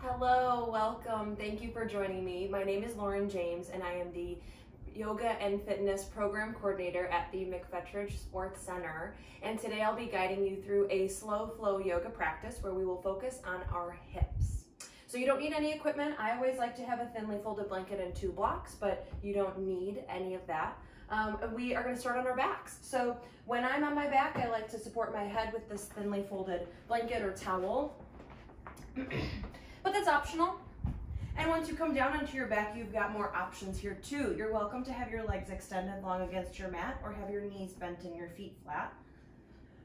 Hello, welcome. Thank you for joining me. My name is Lauren James and I am the Yoga and Fitness Program Coordinator at the McFetridge Sports Center. And today I'll be guiding you through a slow flow yoga practice where we will focus on our hips. So you don't need any equipment. I always like to have a thinly folded blanket and 2 blocks, but you don't need any of that. We are going to start on our backs. So when I'm on my back, I like to support my head with this thinly folded blanket or towel. But that's optional. And once you come down onto your back, you've got more options here too. You're welcome to have your legs extended long against your mat or have your knees bent and your feet flat.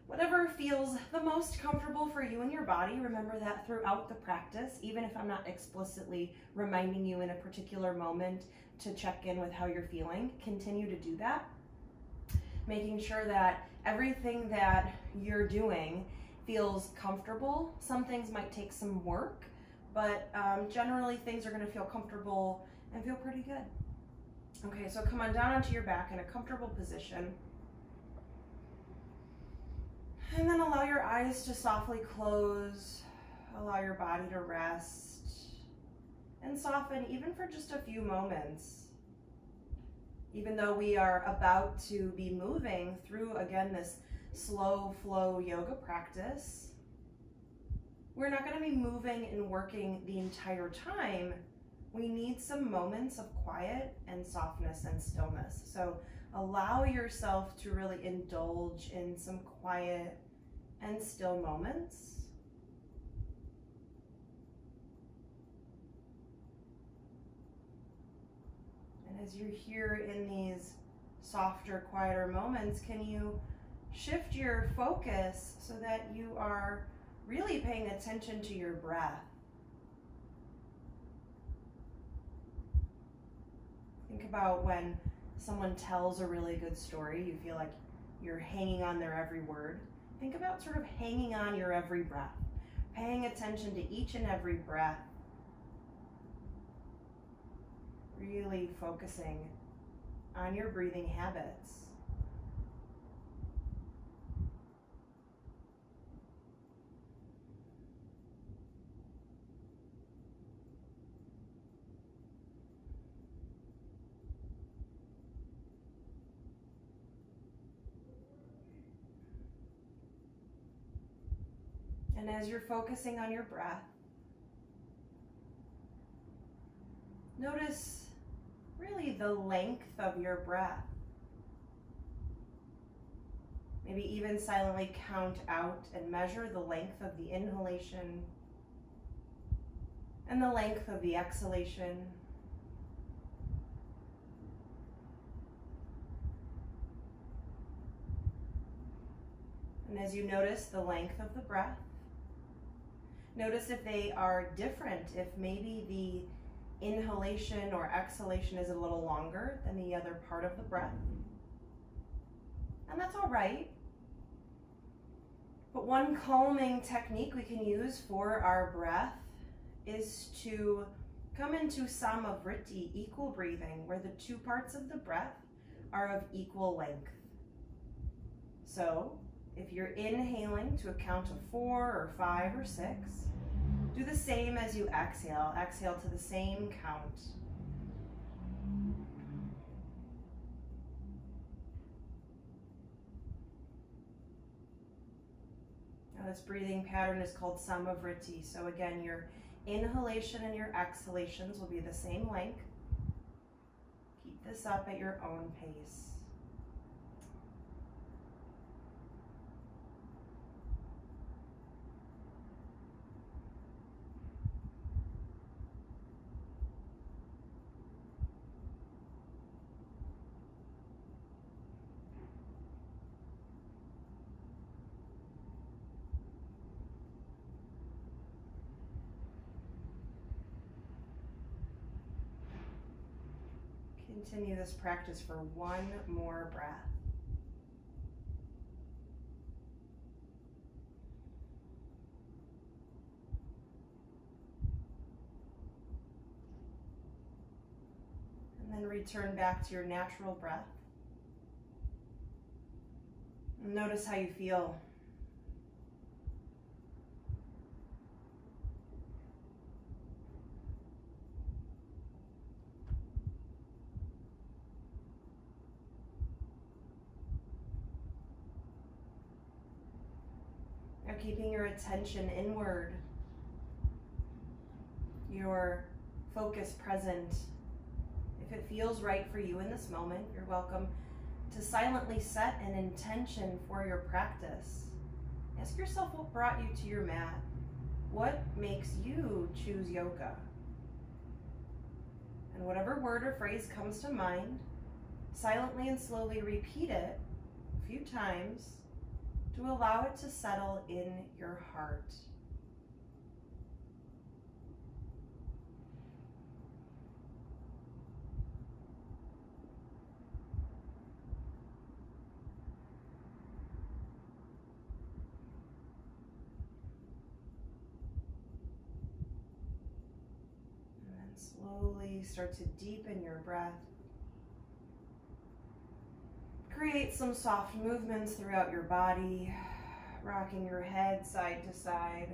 Whatever feels the most comfortable for you and your body. Remember that throughout the practice, even if I'm not explicitly reminding you in a particular moment to check in with how you're feeling, continue to do that. Making sure that everything that you're doing feels comfortable. Some things might take some work, but generally things are going to feel comfortable and feel pretty good. Okay, so come on down onto your back in a comfortable position. And then allow your eyes to softly close. Allow your body to rest and soften even for just a few moments. Even though we are about to be moving through, again, this slow flow yoga practice, we're not going to be moving and working the entire time. We need some moments of quiet and softness and stillness. So allow yourself to really indulge in some quiet and still moments. And as you're here in these softer, quieter moments, can you shift your focus so that you are really paying attention to your breath? Think about when someone tells a really good story, you feel like you're hanging on their every word. Think about sort of hanging on your every breath, paying attention to each and every breath, really focusing on your breathing habits. And as you're focusing on your breath, notice really the length of your breath. Maybe even silently count out and measure the length of the inhalation and the length of the exhalation. And as you notice the length of the breath, notice if they are different, if maybe the inhalation or exhalation is a little longer than the other part of the breath. And that's all right. But one calming technique we can use for our breath is to come into samavriti, equal breathing, where the 2 parts of the breath are of equal length. So if you're inhaling to a count of 4 or 5 or 6, do the same as you exhale. Exhale to the same count. Now this breathing pattern is called samavriti. So again, your inhalation and your exhalations will be the same length. Keep this up at your own pace. Continue this practice for 1 more breath. And then return back to your natural breath. And notice how you feel. of keeping your attention inward, your focus present. If it feels right for you in this moment, you're welcome to silently set an intention for your practice. Ask yourself what brought you to your mat. What makes you choose yoga? And whatever word or phrase comes to mind, silently and slowly repeat it a few times to allow it to settle in your heart. Slowly start to deepen your breath. Create some soft movements throughout your body, rocking your head side to side.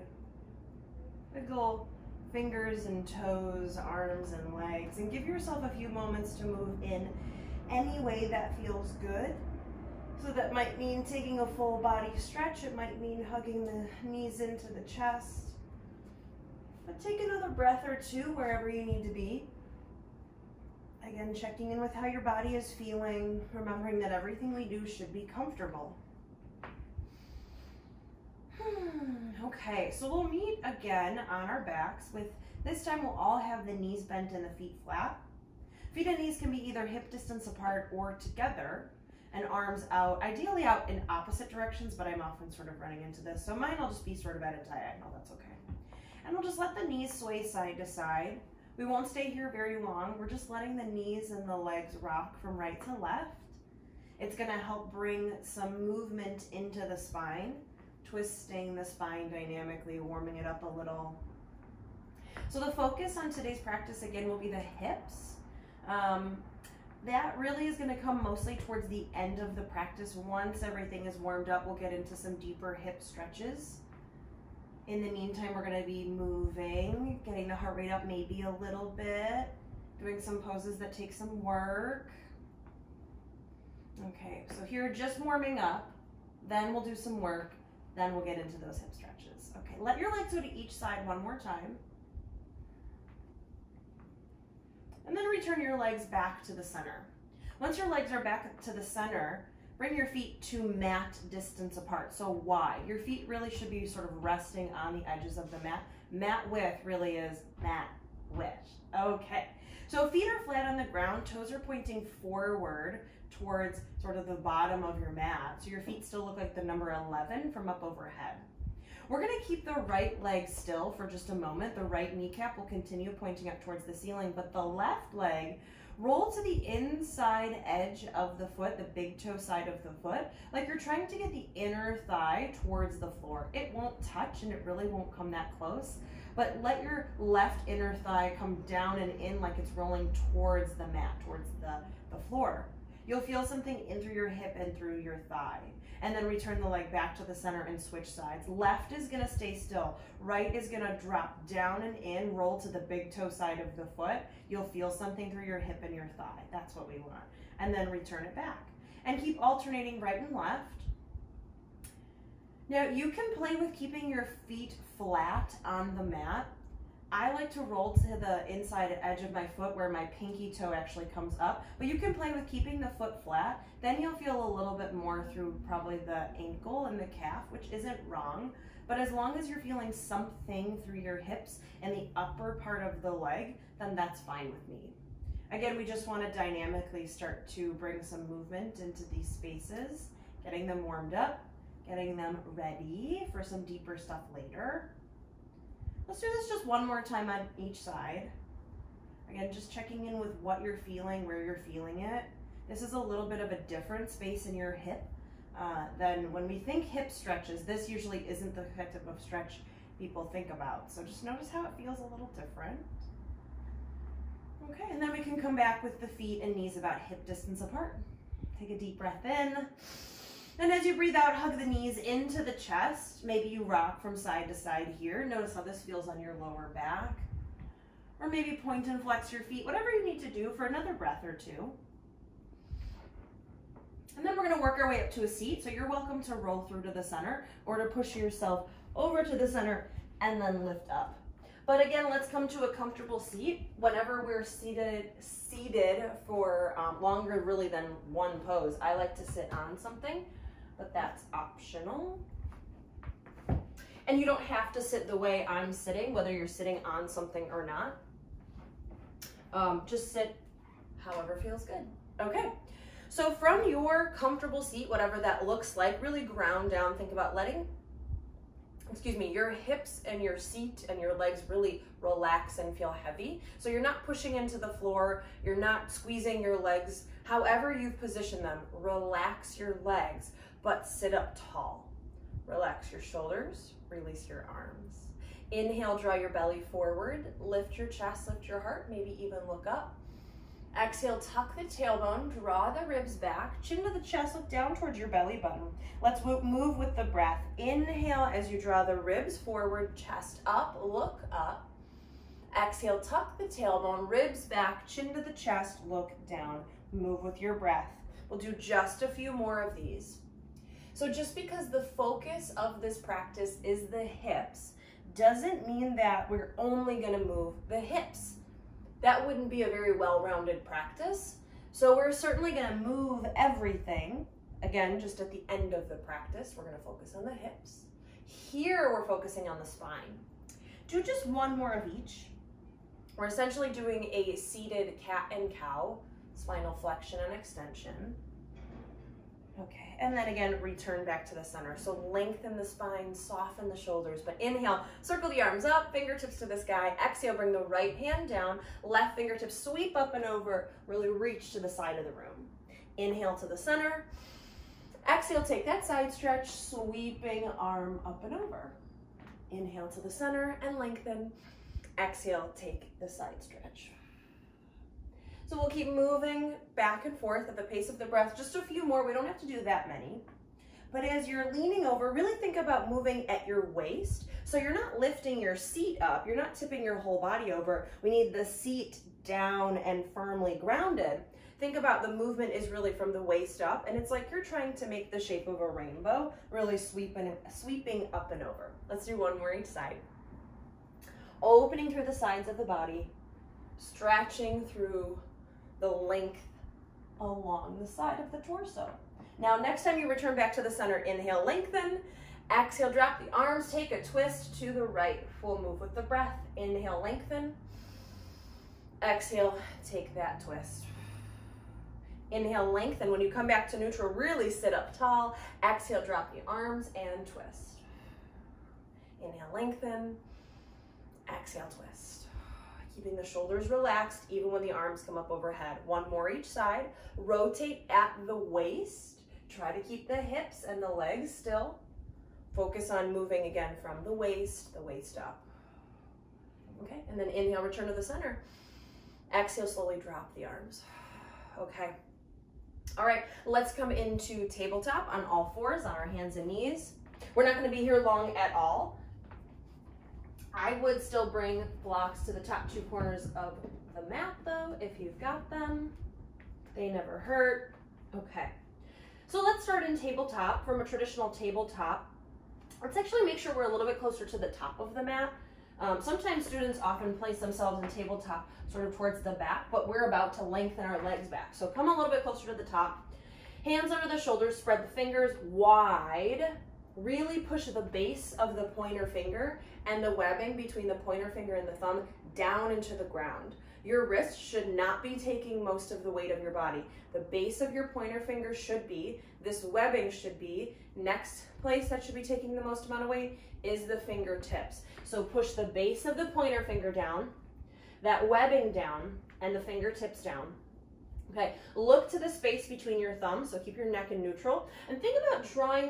Wiggle fingers and toes, arms and legs, and give yourself a few moments to move in any way that feels good. So that might mean taking a full body stretch. It might mean hugging the knees into the chest. But take another breath or two wherever you need to be. Again, checking in with how your body is feeling, remembering that everything we do should be comfortable. Okay, so we'll meet again on our backs with, this time we'll all have the knees bent and the feet flat. Feet and knees can be either hip distance apart or together, and arms out, ideally out in opposite directions, but I'm often sort of running into this. So mine will just be sort of at a diagonal, that's okay. And we'll just let the knees sway side to side. We won't stay here very long. We're just letting the knees and the legs rock from right to left. It's gonna help bring some movement into the spine, twisting the spine dynamically, warming it up a little. So the focus on today's practice again will be the hips. That really is gonna come mostly towards the end of the practice. Once everything is warmed up, we'll get into some deeper hip stretches. In the meantime, we're gonna be moving, getting the heart rate up maybe a little bit, doing some poses that take some work. Okay, so here just warming up, then we'll do some work, then we'll get into those hip stretches. Okay, let your legs go to each side one more time. And then return your legs back to the center. Once your legs are back to the center, bring your feet to mat distance apart. So wide. Your feet really should be sort of resting on the edges of the mat. Mat width really is mat width. Okay. So feet are flat on the ground. Toes are pointing forward towards sort of the bottom of your mat. So your feet still look like the number 11 from up overhead. We're going to keep the right leg still for just a moment. The right kneecap will continue pointing up towards the ceiling, but the left leg roll to the inside edge of the foot, the big toe side of the foot, like you're trying to get the inner thigh towards the floor. It won't touch and it really won't come that close, but let your left inner thigh come down and in like it's rolling towards the mat, towards the floor. You'll feel something in through your hip and through your thigh. And then return the leg back to the center and switch sides. Left is gonna stay still. Right is gonna drop down and in, roll to the big toe side of the foot. You'll feel something through your hip and your thigh. That's what we want. And then return it back. And keep alternating right and left. Now you can play with keeping your feet flat on the mat. I like to roll to the inside edge of my foot where my pinky toe actually comes up, but you can play with keeping the foot flat. Then you'll feel a little bit more through probably the ankle and the calf, which isn't wrong, but as long as you're feeling something through your hips and the upper part of the leg, then that's fine with me. Again, we just want to dynamically start to bring some movement into these spaces, getting them warmed up, getting them ready for some deeper stuff later. Let's do this just one more time on each side. Again, just checking in with what you're feeling, where you're feeling it. This is a little bit of a different space in your hip than when we think hip stretches. This usually isn't the type of stretch people think about. So just notice how it feels a little different. Okay, and then we can come back with the feet and knees about hip distance apart. Take a deep breath in. And as you breathe out, hug the knees into the chest. Maybe you rock from side to side here. Notice how this feels on your lower back. Or maybe point and flex your feet, whatever you need to do for another breath or two. And then we're gonna work our way up to a seat. So you're welcome to roll through to the center or to push yourself over to the center and then lift up. But again, let's come to a comfortable seat. Whenever we're seated for longer really than one pose, I like to sit on something, but that's optional. And you don't have to sit the way I'm sitting, whether you're sitting on something or not. Just sit however feels good. Okay, so from your comfortable seat, whatever that looks like, really ground down. Think about letting, your hips and your seat and your legs really relax and feel heavy. So you're not pushing into the floor, you're not squeezing your legs. However you've positioned them, relax your legs, but sit up tall. Relax your shoulders, release your arms. Inhale, draw your belly forward, lift your chest, lift your heart, maybe even look up. Exhale, tuck the tailbone, draw the ribs back, chin to the chest, look down towards your belly button. Let's move with the breath. Inhale as you draw the ribs forward, chest up, look up. Exhale, tuck the tailbone, ribs back, chin to the chest, look down. Move with your breath. We'll do just a few more of these. So just because the focus of this practice is the hips, doesn't mean that we're only gonna move the hips. That wouldn't be a very well-rounded practice. So we're certainly gonna move everything. Again, just at the end of the practice, we're gonna focus on the hips. Here, we're focusing on the spine. Do just one more of each. We're essentially doing a seated cat and cow, spinal flexion and extension. Okay, and then again, return back to the center. So lengthen the spine, soften the shoulders, but inhale, circle the arms up, fingertips to the sky. Exhale, bring the right hand down, left fingertips sweep up and over, really reach to the side of the room. Inhale to the center. Exhale, take that side stretch, sweeping arm up and over. Inhale to the center and lengthen. Exhale, take the side stretch. So we'll keep moving back and forth at the pace of the breath. Just a few more, we don't have to do that many. But as you're leaning over, really think about moving at your waist. So you're not lifting your seat up, you're not tipping your whole body over. We need the seat down and firmly grounded. Think about the movement is really from the waist up, and it's like you're trying to make the shape of a rainbow, really sweeping up and over. Let's do one more each side. Opening through the sides of the body, stretching through the length along the side of the torso. Now, next time you return back to the center, inhale, lengthen. Exhale, drop the arms, take a twist to the right. Full move with the breath. Inhale, lengthen. Exhale, take that twist. Inhale, lengthen. When you come back to neutral, really sit up tall. Exhale, drop the arms and twist. Inhale, lengthen. Exhale, twist. Keeping the shoulders relaxed even when the arms come up overhead. One more each side. Rotate at the waist. Try to keep the hips and the legs still. Focus on moving again from the waist up. Okay, and then inhale, return to the center. Exhale, slowly drop the arms. Okay. All right, let's come into tabletop on all fours, on our hands and knees. We're not going to be here long at all. I would still bring blocks to the top two corners of the mat though, if you've got them. They never hurt. Okay, so let's start in tabletop. From a traditional tabletop, let's actually make sure we're a little bit closer to the top of the mat. Sometimes students often place themselves in tabletop sort of towards the back, but we're about to lengthen our legs back. So come a little bit closer to the top. Hands under the shoulders, spread the fingers wide. Really push the base of the pointer finger and the webbing between the pointer finger and the thumb down into the ground. Your wrist should not be taking most of the weight of your body. The base of your pointer finger should be, this webbing should be, next place that should be taking the most amount of weight is the fingertips. So push the base of the pointer finger down, that webbing down, and the fingertips down. Okay, look to the space between your thumbs, so keep your neck in neutral, and think about drawing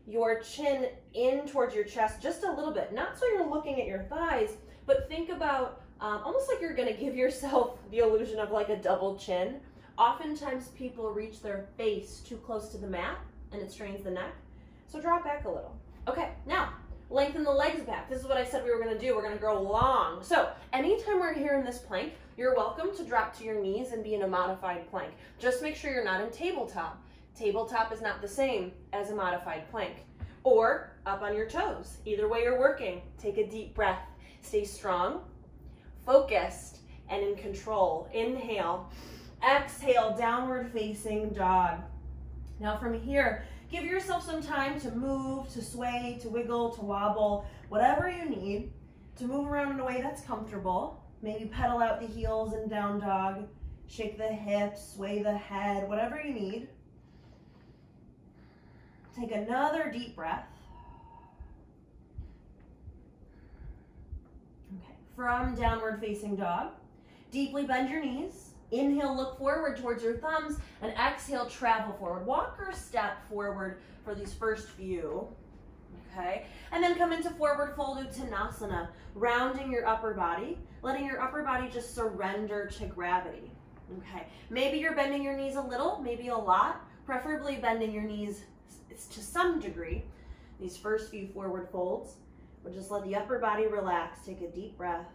your chin in towards your chest just a little bit, not so you're looking at your thighs, but think about almost like you're gonna give yourself the illusion of like a double chin. Oftentimes people reach their face too close to the mat and it strains the neck, so draw it back a little. Okay, now lengthen the legs back. This is what I said we were gonna do. We're gonna go long. So anytime we're here in this plank, you're welcome to drop to your knees and be in a modified plank. Just make sure you're not in tabletop. Tabletop is not the same as a modified plank. Or up on your toes. Either way you're working. Take a deep breath. Stay strong, focused, and in control. Inhale. Exhale, downward facing dog. Now from here, give yourself some time to move, to sway, to wiggle, to wobble, whatever you need to move around in a way that's comfortable. Maybe pedal out the heels in down dog, shake the hips, sway the head, whatever you need. Take another deep breath. Okay, from downward facing dog, deeply bend your knees. Inhale, look forward towards your thumbs, and exhale, travel forward. Walk or step forward for these first few. Okay, and then come into forward fold Uttanasana, rounding your upper body, letting your upper body just surrender to gravity. Okay, maybe you're bending your knees a little, maybe a lot, preferably bending your knees to some degree. These first few forward folds, we'll just let the upper body relax. Take a deep breath.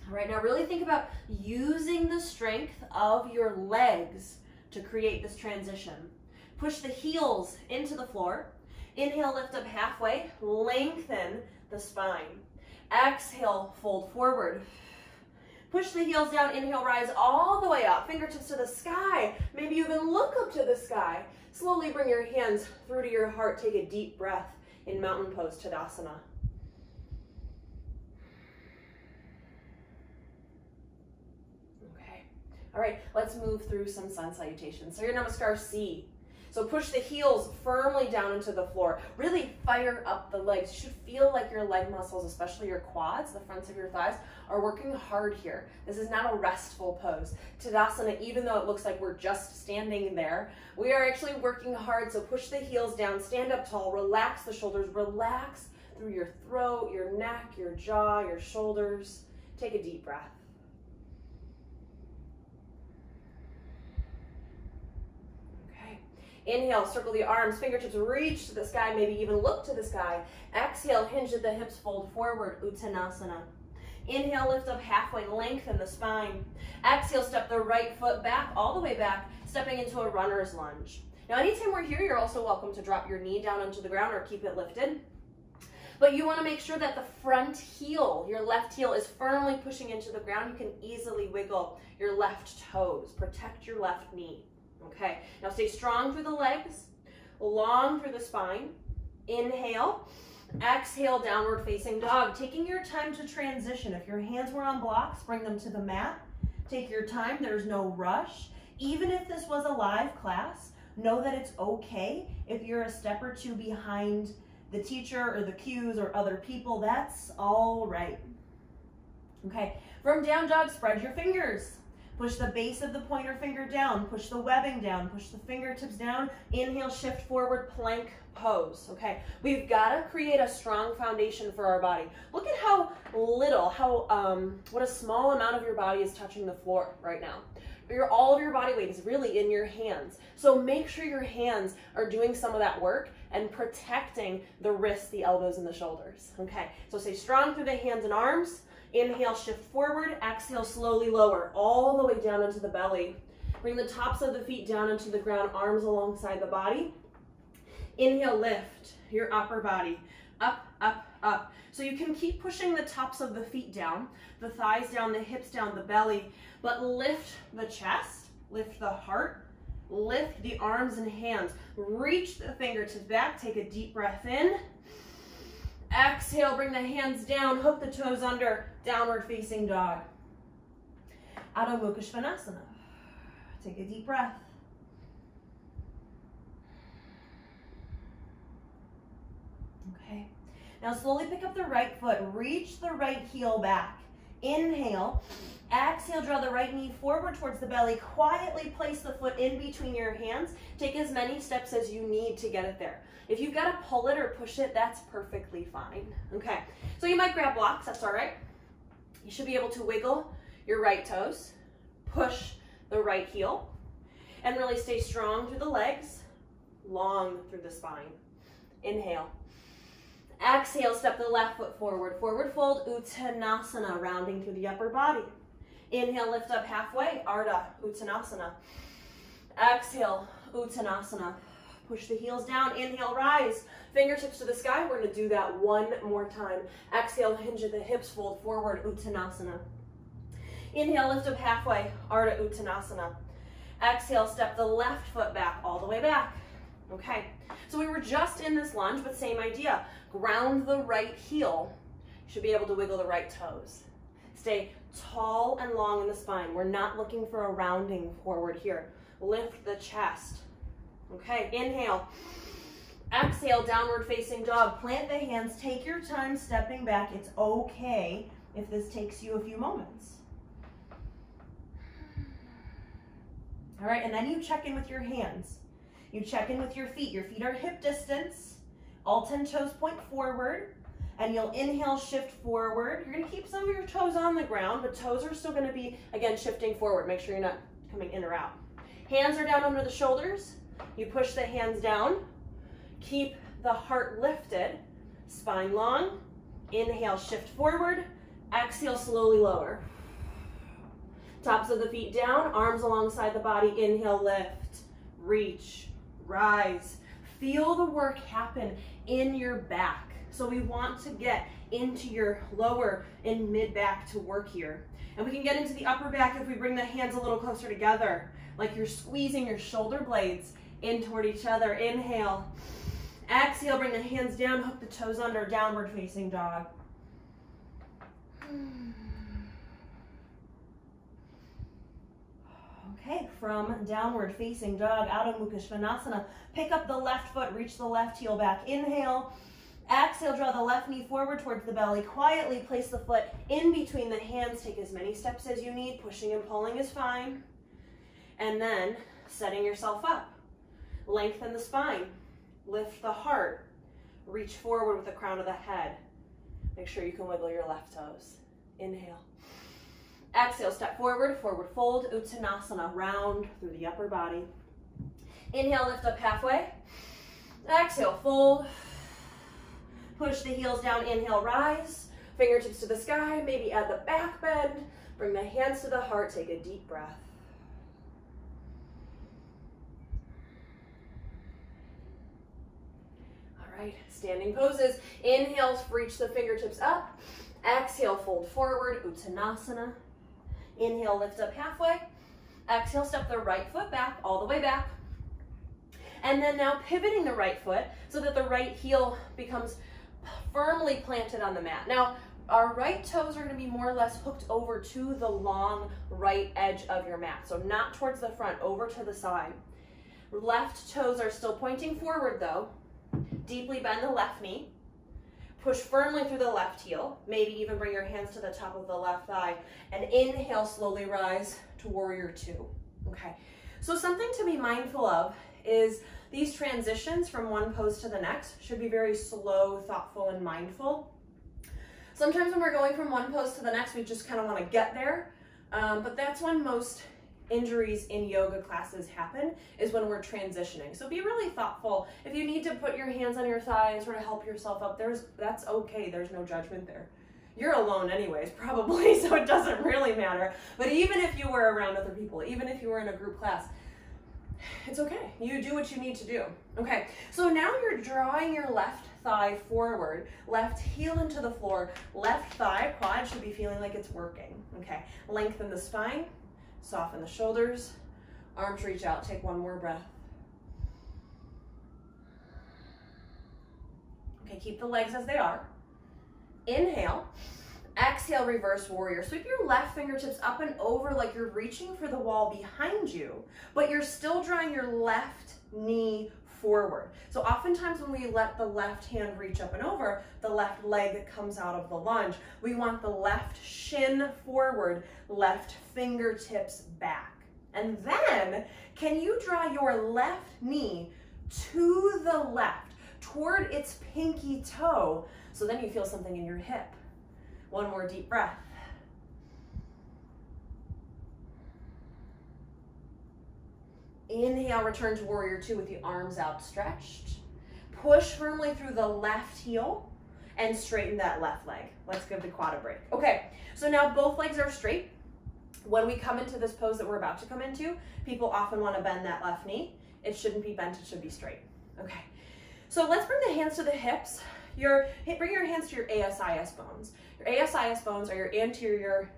All right, now really think about using the strength of your legs to create this transition. Push the heels into the floor. Inhale, lift up halfway, lengthen the spine. Exhale, fold forward. Push the heels down, inhale, rise all the way up, fingertips to the sky. Maybe you even look up to the sky. Slowly bring your hands through to your heart. Take a deep breath in mountain pose, Tadasana. All right, let's move through some sun salutations. So your Namaskar C. So push the heels firmly down into the floor. Really fire up the legs. You should feel like your leg muscles, especially your quads, the fronts of your thighs, are working hard here. This is not a restful pose. Tadasana, even though it looks like we're just standing there, we are actually working hard. So push the heels down, stand up tall, relax the shoulders, relax through your throat, your neck, your jaw, your shoulders. Take a deep breath. Inhale, circle the arms, fingertips reach to the sky, maybe even look to the sky. Exhale, hinge at the hips, fold forward, Uttanasana. Inhale, lift up halfway, lengthen the spine. Exhale, step the right foot back, all the way back, stepping into a runner's lunge. Now, anytime we're here, you're also welcome to drop your knee down onto the ground or keep it lifted. But you want to make sure that the front heel, your left heel, is firmly pushing into the ground. You can easily wiggle your left toes. Protect your left knee. Okay, now stay strong through the legs, long through the spine. Inhale, exhale, downward facing dog. Taking your time to transition. If your hands were on blocks, bring them to the mat. Take your time, there's no rush. Even if this was a live class, know that it's okay if you're a step or two behind the teacher or the cues or other people. That's all right. Okay, from down dog, spread your fingers. Push the base of the pointer finger down, push the webbing down, push the fingertips down. Inhale, shift forward, plank pose. Okay, we've got to create a strong foundation for our body. Look at how little, what a small amount of your body is touching the floor right now. All of your body weight is really in your hands. So make sure your hands are doing some of that work and protecting the wrists, the elbows, and the shoulders. Okay, so stay strong through the hands and arms. Inhale, shift forward. Exhale, slowly lower all the way down into the belly. Bring the tops of the feet down into the ground, arms alongside the body. Inhale, lift your upper body up, up, up. So you can keep pushing the tops of the feet down, the thighs down, the hips down, the belly, but lift the chest, lift the heart, lift the arms and hands. Reach the fingertips back. Take a deep breath in. Exhale, bring the hands down, hook the toes under, downward facing dog. Adho Mukha Svanasana. Take a deep breath. Okay, now slowly pick up the right foot, reach the right heel back. Inhale, exhale, draw the right knee forward towards the belly. Quietly place the foot in between your hands. Take as many steps as you need to get it there. If you've got to pull it or push it, that's perfectly fine. Okay, so you might grab blocks, that's all right. You should be able to wiggle your right toes, push the right heel, and really stay strong through the legs, long through the spine. Inhale. Exhale, step the left foot forward. Forward fold, Uttanasana, rounding through the upper body. Inhale, lift up halfway, Ardha Uttanasana. Exhale, Uttanasana. Push the heels down, inhale, rise. Fingertips to the sky, we're gonna do that one more time. Exhale, hinge at the hips, fold forward, Uttanasana. Inhale, lift up halfway, Ardha Uttanasana. Exhale, step the left foot back, all the way back. Okay, so we were just in this lunge, but same idea. Ground the right heel. You should be able to wiggle the right toes. Stay tall and long in the spine. We're not looking for a rounding forward here. Lift the chest. Okay, inhale. Exhale, downward facing dog. Plant the hands, take your time stepping back. It's okay if this takes you a few moments. All right, and then you check in with your hands. You check in with your feet. Your feet are hip distance. All 10 toes point forward. And you'll inhale, shift forward. You're gonna keep some of your toes on the ground, but toes are still gonna be, again, shifting forward. Make sure you're not coming in or out. Hands are down under the shoulders. You push the hands down. Keep the heart lifted. Spine long. Inhale, shift forward. Exhale, slowly lower. Tops of the feet down, arms alongside the body. Inhale, lift, reach, rise. Feel the work happen in your back. So we want to get into your lower and mid back to work here. And we can get into the upper back if we bring the hands a little closer together, like you're squeezing your shoulder blades in toward each other. Inhale. Exhale, bring the hands down, hook the toes under, downward facing dog. Okay, from downward facing dog, Adho Mukha Svanasana, pick up the left foot, reach the left heel back. Inhale. Exhale, draw the left knee forward towards the belly. Quietly place the foot in between the hands. Take as many steps as you need. Pushing and pulling is fine. And then setting yourself up. Lengthen the spine. Lift the heart. Reach forward with the crown of the head. Make sure you can wiggle your left toes. Inhale. Exhale, step forward, forward fold, Uttanasana, round through the upper body. Inhale, lift up halfway. Exhale, fold. Push the heels down, inhale, rise. Fingertips to the sky, maybe add the back bend. Bring the hands to the heart, take a deep breath. All right, standing poses. Inhale, reach the fingertips up. Exhale, fold forward, Uttanasana. Inhale, lift up halfway. Exhale, step the right foot back, all the way back. And then now pivoting the right foot so that the right heel becomes firmly planted on the mat. Now, our right toes are going to be more or less hooked over to the long right edge of your mat. So not towards the front, over to the side. Left toes are still pointing forward though. Deeply bend the left knee. Push firmly through the left heel. Maybe even bring your hands to the top of the left thigh. And inhale, slowly rise to warrior two. Okay, so something to be mindful of is these transitions from one pose to the next should be very slow, thoughtful, and mindful. Sometimes when we're going from one pose to the next, we just kind of want to get there. But that's when most injuries in yoga classes happen, is when we're transitioning. So be really thoughtful. If you need to put your hands on your thighs or to help yourself up, that's okay. There's no judgment there. You're alone anyways, probably, so it doesn't really matter. But even if you were around other people, even if you were in a group class, it's okay. You do what you need to do. Okay, so now you're drawing your left thigh forward, left heel into the floor, left thigh, quad should be feeling like it's working. Okay, lengthen the spine, soften the shoulders, arms reach out, take one more breath. Okay, keep the legs as they are. Inhale, exhale, reverse warrior. Sweep your left fingertips up and over like you're reaching for the wall behind you, but you're still drawing your left knee forward. So oftentimes when we let the left hand reach up and over, the left leg comes out of the lunge. We want the left shin forward, left fingertips back. And then, can you draw your left knee to the left, toward its pinky toe, so then you feel something in your hip. One more deep breath. Inhale, return to warrior two with the arms outstretched. Push firmly through the left heel and straighten that left leg. Let's give the quad a break. Okay, so now both legs are straight. When we come into this pose that we're about to come into, people often want to bend that left knee. It shouldn't be bent, it should be straight. Okay, so let's bring the hands to the hips. Bring your hands to your ASIS bones. Your ASIS bones are your anterior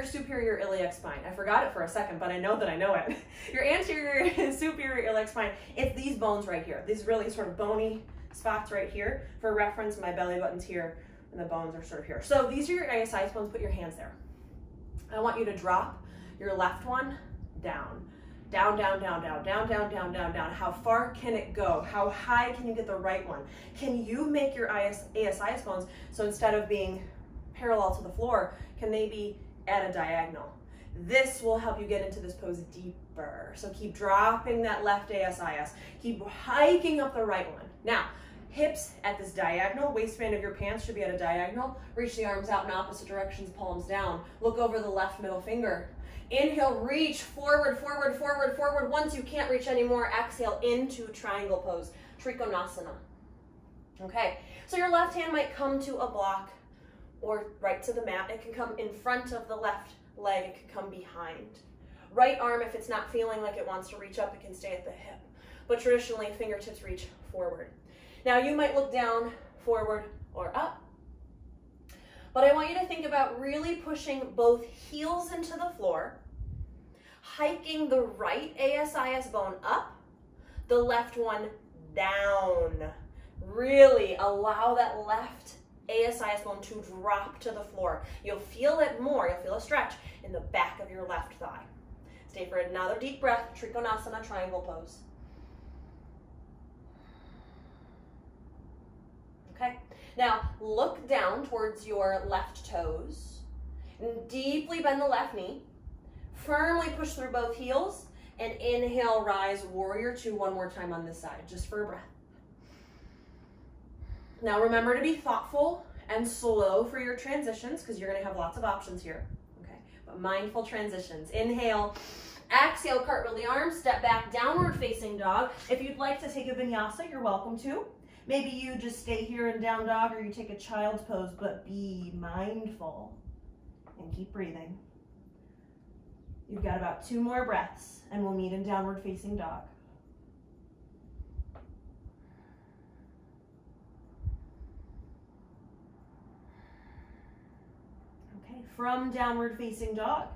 superior iliac spine. I forgot it for a second, but I know that I know it. Your anterior superior iliac spine, it's these bones right here. These really sort of bony spots right here. For reference, my belly button's here and the bones are sort of here. So these are your ASIS bones, put your hands there. I want you to drop your left one down. Down, down, down, down, down, down, down, down, down. How far can it go? How high can you get the right one? Can you make your ASIS bones, so instead of being parallel to the floor, can they be at a diagonal? This will help you get into this pose deeper. So keep dropping that left ASIS. Keep hiking up the right one. Now, hips at this diagonal, waistband of your pants should be at a diagonal. Reach the arms out in opposite directions, palms down. Look over the left middle finger. Inhale, reach forward, forward, forward, forward. Once you can't reach anymore, exhale into triangle pose, Trikonasana. Okay, so your left hand might come to a block or right to the mat. It can come in front of the left leg, it can come behind. Right arm, if it's not feeling like it wants to reach up, it can stay at the hip. But traditionally, fingertips reach forward. Now you might look down, forward, or up. But I want you to think about really pushing both heels into the floor, hiking the right ASIS bone up, the left one down. Really allow that left ASIS bone to drop to the floor. You'll feel it more, you'll feel a stretch in the back of your left thigh. Stay for another deep breath, Trikonasana, triangle pose. Okay, now look down towards your left toes and deeply bend the left knee. Firmly push through both heels and inhale, rise, warrior two one more time on this side, just for a breath. Now remember to be thoughtful and slow for your transitions because you're gonna have lots of options here, okay? But mindful transitions. Inhale, exhale, cartwheel the arms, step back, downward facing dog. If you'd like to take a vinyasa, you're welcome to. Maybe you just stay here in down dog or you take a child's pose, but be mindful and keep breathing. You've got about 2 more breaths and we'll meet in downward facing dog. Okay, from downward facing dog,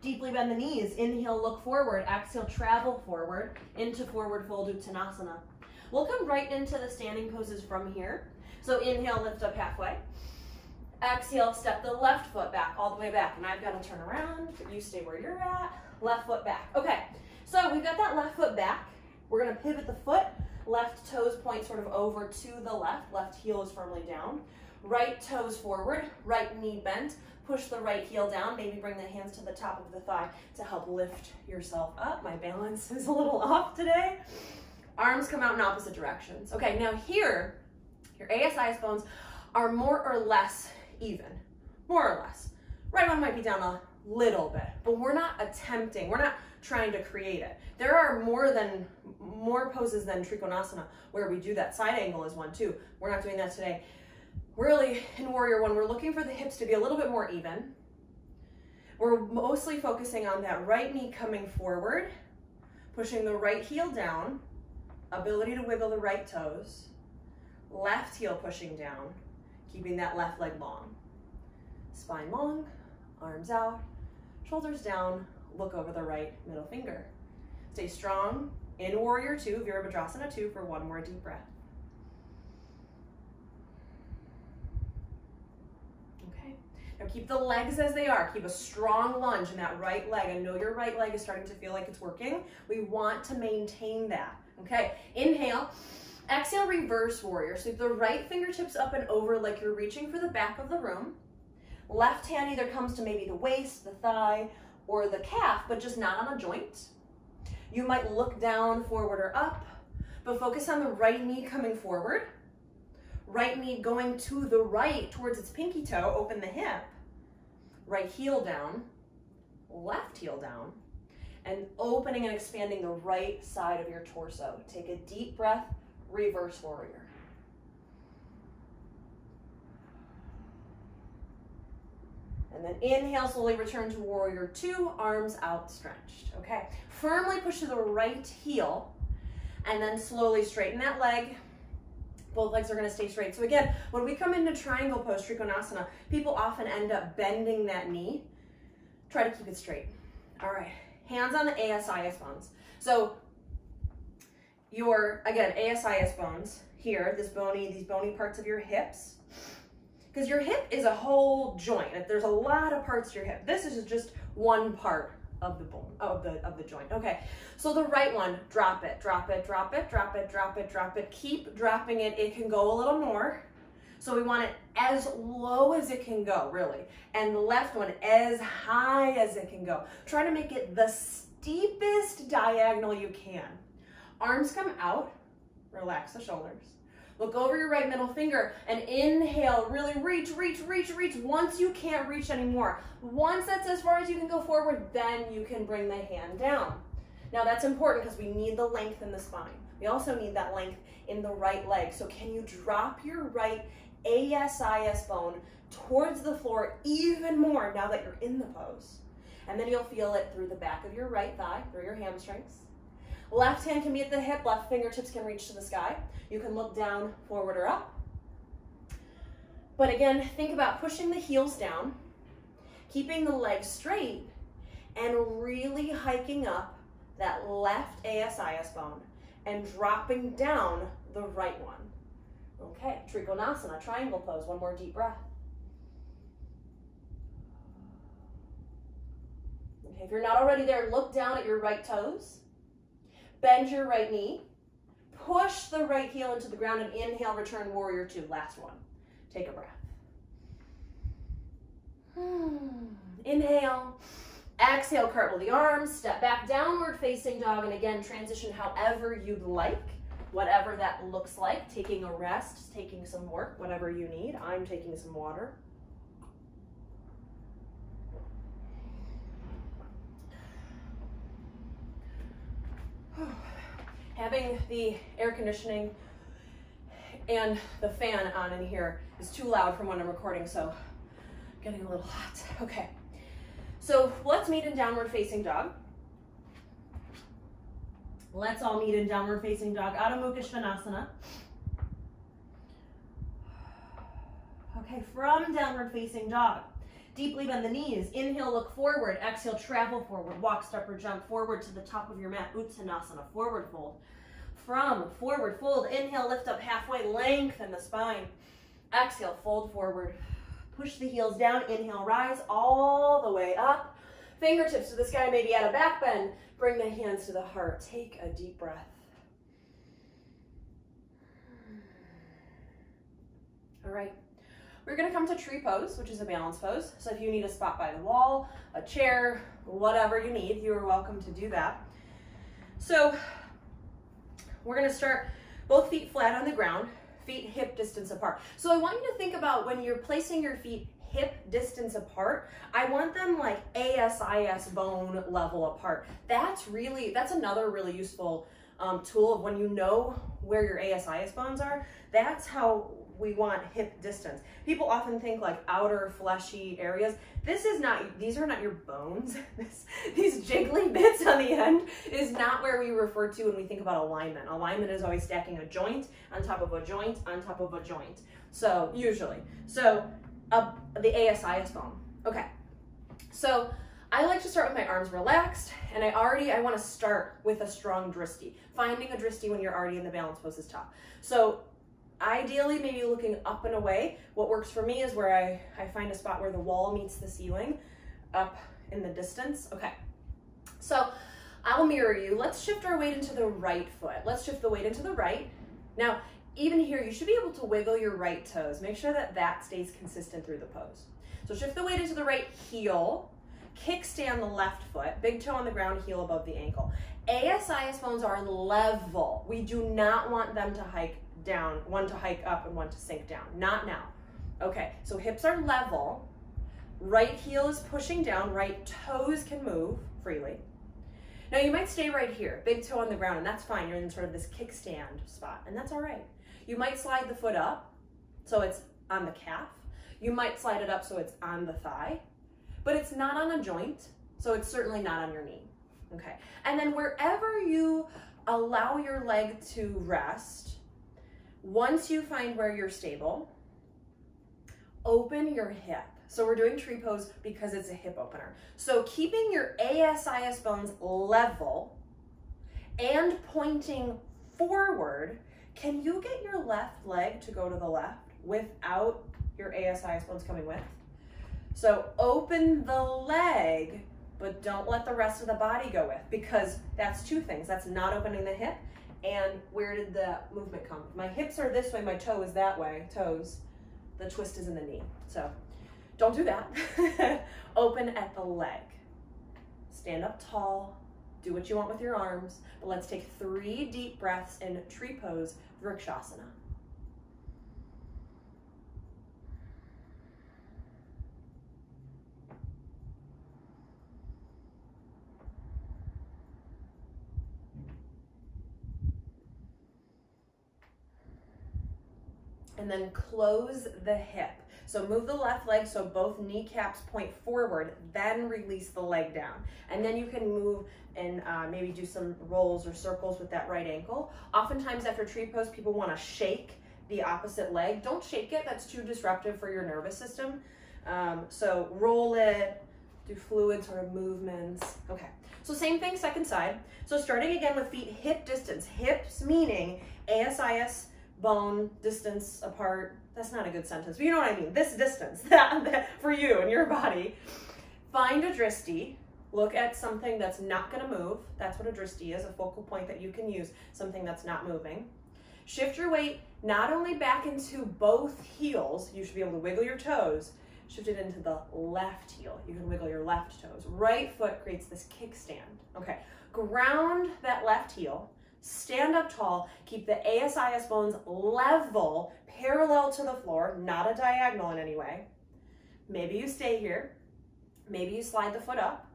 deeply bend the knees. Inhale, look forward. Exhale, travel forward into forward fold Uttanasana. We'll come right into the standing poses from here. So inhale, lift up halfway. Exhale, step the left foot back, all the way back. And I've got to turn around, but you stay where you're at. Left foot back. Okay, so we've got that left foot back. We're gonna pivot the foot. Left toes point sort of over to the left. Left heel is firmly down. Right toes forward, right knee bent. Push the right heel down. Maybe bring the hands to the top of the thigh to help lift yourself up. My balance is a little off today. Arms come out in opposite directions. Okay, now here, your ASIS bones are more or less even, more or less. Right one might be down a little bit, but we're not attempting, we're not trying to create it. There are more poses than Trikonasana where we do that. Side angle is one too. We're not doing that today. Really, in Warrior One, we're looking for the hips to be a little bit more even. We're mostly focusing on that right knee coming forward, pushing the right heel down, ability to wiggle the right toes, left heel pushing down, keeping that left leg long. Spine long, arms out, shoulders down, look over the right middle finger. Stay strong in Warrior Two, Virabhadrasana 2 for 1 more deep breath. Okay, now keep the legs as they are. Keep a strong lunge in that right leg. I know your right leg is starting to feel like it's working. We want to maintain that. Okay, inhale. Exhale, reverse warrior. Sweep the right fingertips up and over like you're reaching for the back of the room. Left hand either comes to maybe the waist, the thigh, or the calf, but just not on a joint. You might look down, forward, or up, but focus on the right knee coming forward. Right knee going to the right towards its pinky toe, open the hip. Right heel down, left heel down, and opening and expanding the right side of your torso. Take a deep breath, reverse warrior. And then inhale, slowly return to warrior two, arms outstretched, okay? Firmly push to the right heel, and then slowly straighten that leg. Both legs are gonna stay straight. So again, when we come into triangle pose, Trikonasana, people often end up bending that knee. Try to keep it straight. All right, hands on the ASIS bones. So your, again, ASIS bones here, these bony parts of your hips, because your hip is a whole joint. There's a lot of parts to your hip. This is just one part of the bone, of the joint. Okay, so the right one, drop it, drop it, drop it, drop it, drop it, drop it. Keep dropping it. It can go a little more. So we want it as low as it can go, really. And the left one, as high as it can go. Try to make it the steepest diagonal you can. Arms come out, relax the shoulders. Look over your right middle finger and inhale, really reach, reach, reach, reach. Once you can't reach anymore, once that's as far as you can go forward, then you can bring the hand down. Now that's important because we need the length in the spine. We also need that length in the right leg. So can you drop your right ASIS bone towards the floor even more now that you're in the pose? And then you'll feel it through the back of your right thigh, through your hamstrings. Left hand can be at the hip, left fingertips can reach to the sky. You can look down, forward or up. But again, think about pushing the heels down, keeping the legs straight, and really hiking up that left ASIS bone and dropping down the right one. Okay, Trikonasana, triangle pose. One more deep breath. Okay, if you're not already there, look down at your right toes. Bend your right knee. Push the right heel into the ground and inhale, return warrior two. Last one. Take a breath. Inhale. Exhale, cartwheel the arms. Step back, downward facing dog. And again, transition however you'd like. Whatever that looks like. Taking a rest, taking some work, whatever you need. I'm taking some water. Having the air conditioning and the fan on in here is too loud from when I'm recording, so getting a little hot. Okay, so let's meet in downward facing dog. Let's all meet in downward facing dog, Adho Mukha Svanasana. Okay, from downward facing dog, deeply bend the knees. Inhale, look forward. Exhale, travel forward. Walk, step, or jump forward to the top of your mat. Uttanasana, forward fold. From forward fold, inhale, lift up halfway, lengthen the spine. Exhale, fold forward. Push the heels down. Inhale, rise all the way up. Fingertips to the sky, maybe at a back bend. Bring the hands to the heart. Take a deep breath. All right. We're gonna come to tree pose, which is a balance pose. So if you need a spot by the wall, a chair, whatever you need, you are welcome to do that. So we're gonna start both feet flat on the ground, feet hip distance apart. So I want you to think about when you're placing your feet hip distance apart, I want them like ASIS bone level apart. That's another really useful tool of when you know where your ASIS bones are. That's how we want hip distance. People often think like outer fleshy areas. These are not your bones. These jiggly bits on the end is not where we refer to when we think about alignment. Alignment is always stacking a joint on top of a joint on top of a joint. So usually, the ASIS bone. Okay, so I like to start with my arms relaxed, and I want to start with a strong dristi. Finding a dristi when you're already in the balance pose is tough. So ideally, maybe looking up and away. What works for me is where I find a spot where the wall meets the ceiling, up in the distance. Okay, so I'll mirror you. Let's shift our weight into the right foot. Let's shift the weight into the right. Now, even here, you should be able to wiggle your right toes. Make sure that that stays consistent through the pose. So shift the weight into the right heel, kickstand the left foot, big toe on the ground, heel above the ankle. ASIS bones are level. We do not want them to hike down, one to hike up and one to sink down. Not now. Okay, so hips are level. Right heel is pushing down, right toes can move freely. Now you might stay right here, big toe on the ground, and that's fine. You're in sort of this kickstand spot, and that's all right. You might slide the foot up so it's on the calf. You might slide it up so it's on the thigh. but it's not on a joint, so it's certainly not on your knee. Okay, and then wherever you allow your leg to rest, once you find where you're stable, open your hip. So we're doing tree pose because it's a hip opener. So keeping your ASIS bones level and pointing forward, can you get your left leg to go to the left without your ASIS bones coming with? So open the leg, but don't let the rest of the body go with, because that's two things. That's not opening the hip, and where did the movement come? My hips are this way, my toe is that way, toes. The twist is in the knee. So don't do that. Open at the leg. Stand up tall. Do what you want with your arms, but let's take 3 deep breaths in tree pose, Vrikshasana. And then close the hip. So move the left leg so both kneecaps point forward, then release the leg down. And then you can move and maybe do some rolls or circles with that right ankle. Oftentimes after tree pose, people want to shake the opposite leg. Don't shake it, that's too disruptive for your nervous system. So roll it, do fluid sort of movements. Okay, so same thing, second side. So starting again with feet hip distance. Hips meaning ASIS bone distance apart. That's not a good sentence, but you know what I mean. This distance that for you and your body. Find a dristi. Look at something that's not going to move. That's what a dristi is, a focal point that you can use, something that's not moving. Shift your weight not only back into both heels, you should be able to wiggle your toes, shift it into the left heel. You can wiggle your left toes. Right foot creates this kickstand. Okay, ground that left heel. Stand up tall, keep the ASIS bones level, parallel to the floor, not a diagonal in any way. Maybe you stay here, maybe you slide the foot up,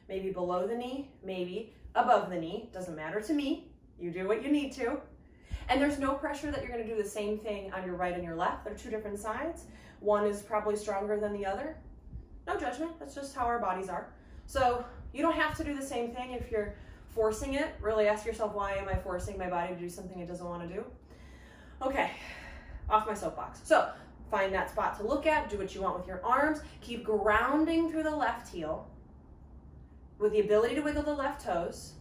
maybe below the knee, maybe above the knee, doesn't matter to me, you do what you need to. And there's no pressure that you're gonna do the same thing on your right and your left. They're two different sides. One is probably stronger than the other. No judgment, that's just how our bodies are. So you don't have to do the same thing if you're forcing it. Really ask yourself, why am I forcing my body to do something it doesn't want to do? Okay, off my soapbox. So find that spot to look at, do what you want with your arms, keep grounding through the left heel with the ability to wiggle the left toes,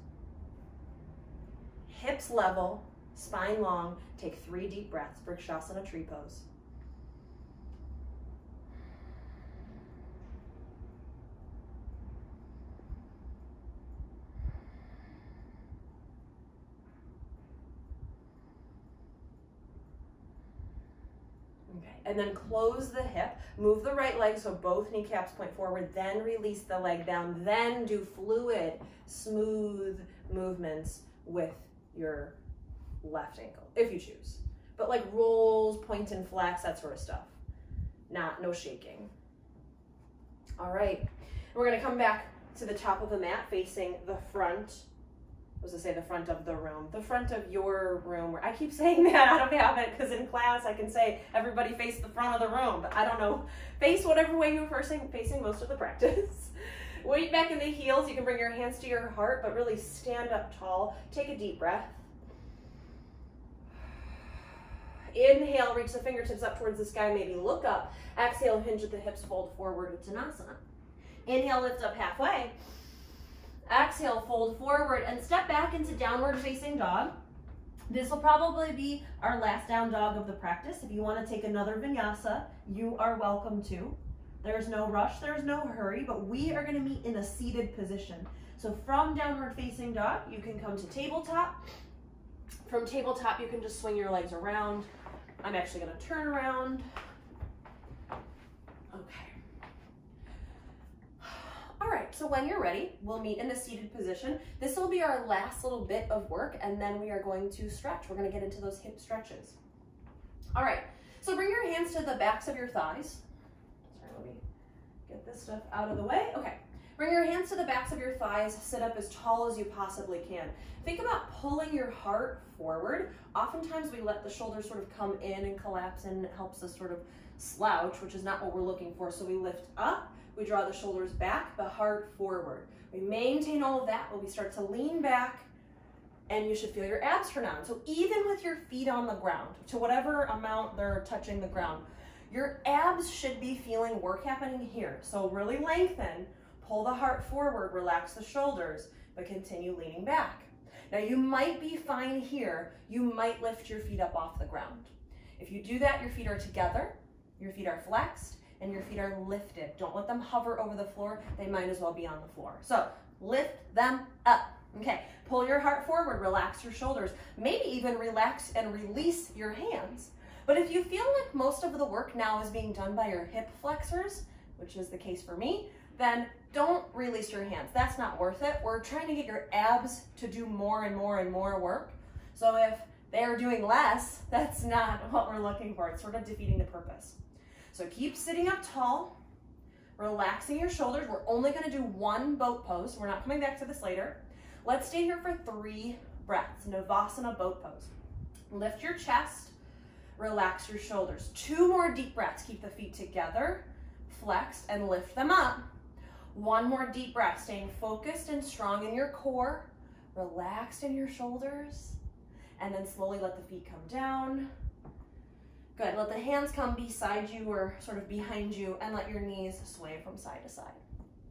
hips level, spine long, take 3 deep breaths, Vrikshasana tree pose. And then close the hip, move the right leg so both kneecaps point forward, then release the leg down, then do fluid, smooth movements with your left ankle, if you choose. But like rolls, point and flex, that sort of stuff. No shaking. All right, we're gonna come back to the top of the mat facing the front. I was gonna say the front of the room, the front of your room. Where I keep saying that out of habit because in class I can say everybody face the front of the room, but I don't know. Face whatever way you're facing most of the practice. Weight back in the heels. You can bring your hands to your heart, but really stand up tall. Take a deep breath. Inhale, reach the fingertips up towards the sky, maybe look up. Exhale, hinge at the hips, fold forward, Uttanasana. Inhale, lift up halfway. Exhale, fold forward and step back into downward facing dog. This will probably be our last down dog of the practice. If you want to take another vinyasa, you are welcome to. There's no rush, there's no hurry, but we are going to meet in a seated position. So from downward facing dog, you can come to tabletop. From tabletop, you can just swing your legs around. I'm actually going to turn around. Okay. All right, so when you're ready, we'll meet in a seated position. This will be our last little bit of work, and then we are going to stretch. We're going to get into those hip stretches. All right, so bring your hands to the backs of your thighs. Sorry, let me get this stuff out of the way. Okay, Bring your hands to the backs of your thighs, sit up as tall as you possibly can. Think about pulling your heart forward. Oftentimes we let the shoulders sort of come in and collapse, and it helps us sort of slouch, which is not what we're looking for. So we lift up, we draw the shoulders back, the heart forward. We maintain all of that, but we start to lean back, and you should feel your abs turn on. So even with your feet on the ground, to whatever amount they're touching the ground, your abs should be feeling work happening here. So really lengthen, pull the heart forward, relax the shoulders, but continue leaning back. Now you might be fine here. You might lift your feet up off the ground. If you do that, your feet are together, your feet are flexed, and your feet are lifted. Don't let them hover over the floor. They might as well be on the floor. So lift them up. Okay, pull your heart forward, relax your shoulders, maybe even relax and release your hands. But if you feel like most of the work now is being done by your hip flexors, which is the case for me, then don't release your hands. That's not worth it. We're trying to get your abs to do more and more and more work. So if they're doing less, that's not what we're looking for. It's sort of defeating the purpose. So keep sitting up tall, relaxing your shoulders. We're only gonna do one boat pose. We're not coming back to this later. Let's stay here for 3 breaths, Navasana boat pose. Lift your chest, relax your shoulders. 2 more deep breaths. Keep the feet together, flexed, and lift them up. 1 more deep breath, staying focused and strong in your core, relaxed in your shoulders, and then slowly let the feet come down. Good, let the hands come beside you or sort of behind you, and let your knees sway from side to side.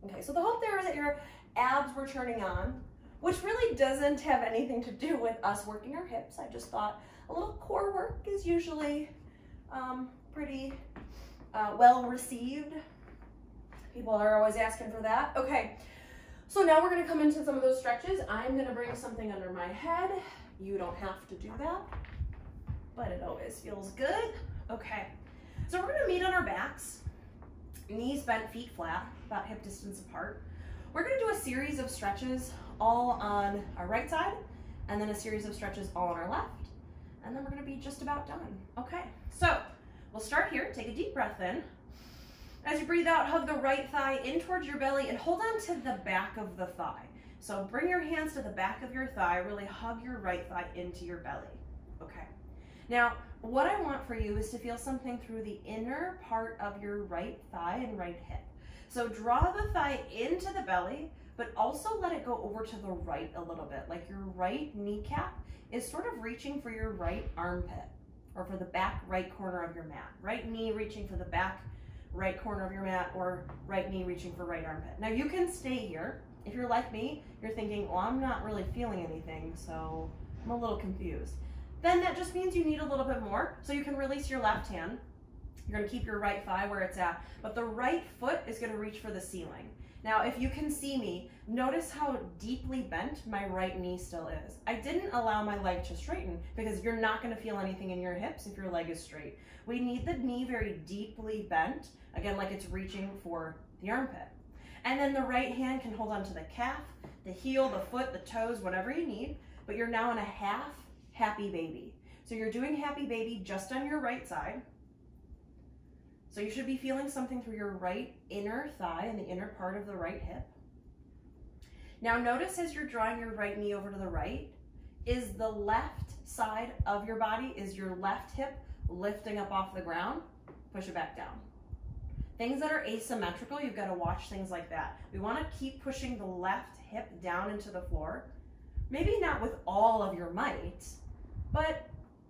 Okay, so the hope there is that your abs were turning on, which really doesn't have anything to do with us working our hips. I just thought a little core work is usually pretty well received. People are always asking for that. Okay, so now we're gonna come into some of those stretches. I'm gonna bring something under my head. You don't have to do that, but it always feels good. Okay, so we're gonna meet on our backs, knees bent, feet flat, about hip distance apart. We're gonna do a series of stretches all on our right side, and then a series of stretches all on our left, and then we're gonna be just about done. Okay, so we'll start here. Take a deep breath in. As you breathe out, hug the right thigh in towards your belly and hold on to the back of the thigh. So bring your hands to the back of your thigh, really hug your right thigh into your belly. Okay. Now, what I want for you is to feel something through the inner part of your right thigh and right hip. So draw the thigh into the belly, but also let it go over to the right a little bit, like your right kneecap is sort of reaching for your right armpit, or for the back right corner of your mat. Right knee reaching for the back right corner of your mat, or right knee reaching for right armpit. Now you can stay here. If you're like me, you're thinking, well, I'm not really feeling anything, so I'm a little confused. Then that just means you need a little bit more. So you can release your left hand. You're gonna keep your right thigh where it's at, but the right foot is gonna reach for the ceiling. Now, if you can see me, notice how deeply bent my right knee still is. I didn't allow my leg to straighten because you're not gonna feel anything in your hips if your leg is straight. We need the knee very deeply bent, again, like it's reaching for the armpit. And then the right hand can hold onto the calf, the heel, the foot, the toes, whatever you need, but you're now in a half happy baby. So you're doing happy baby just on your right side. So you should be feeling something through your right inner thigh and the inner part of the right hip. Now notice as you're drawing your right knee over to the right, is the left side of your body, is your left hip lifting up off the ground? Push it back down. Things that are asymmetrical, you've got to watch things like that. We want to keep pushing the left hip down into the floor. Maybe not with all of your might, but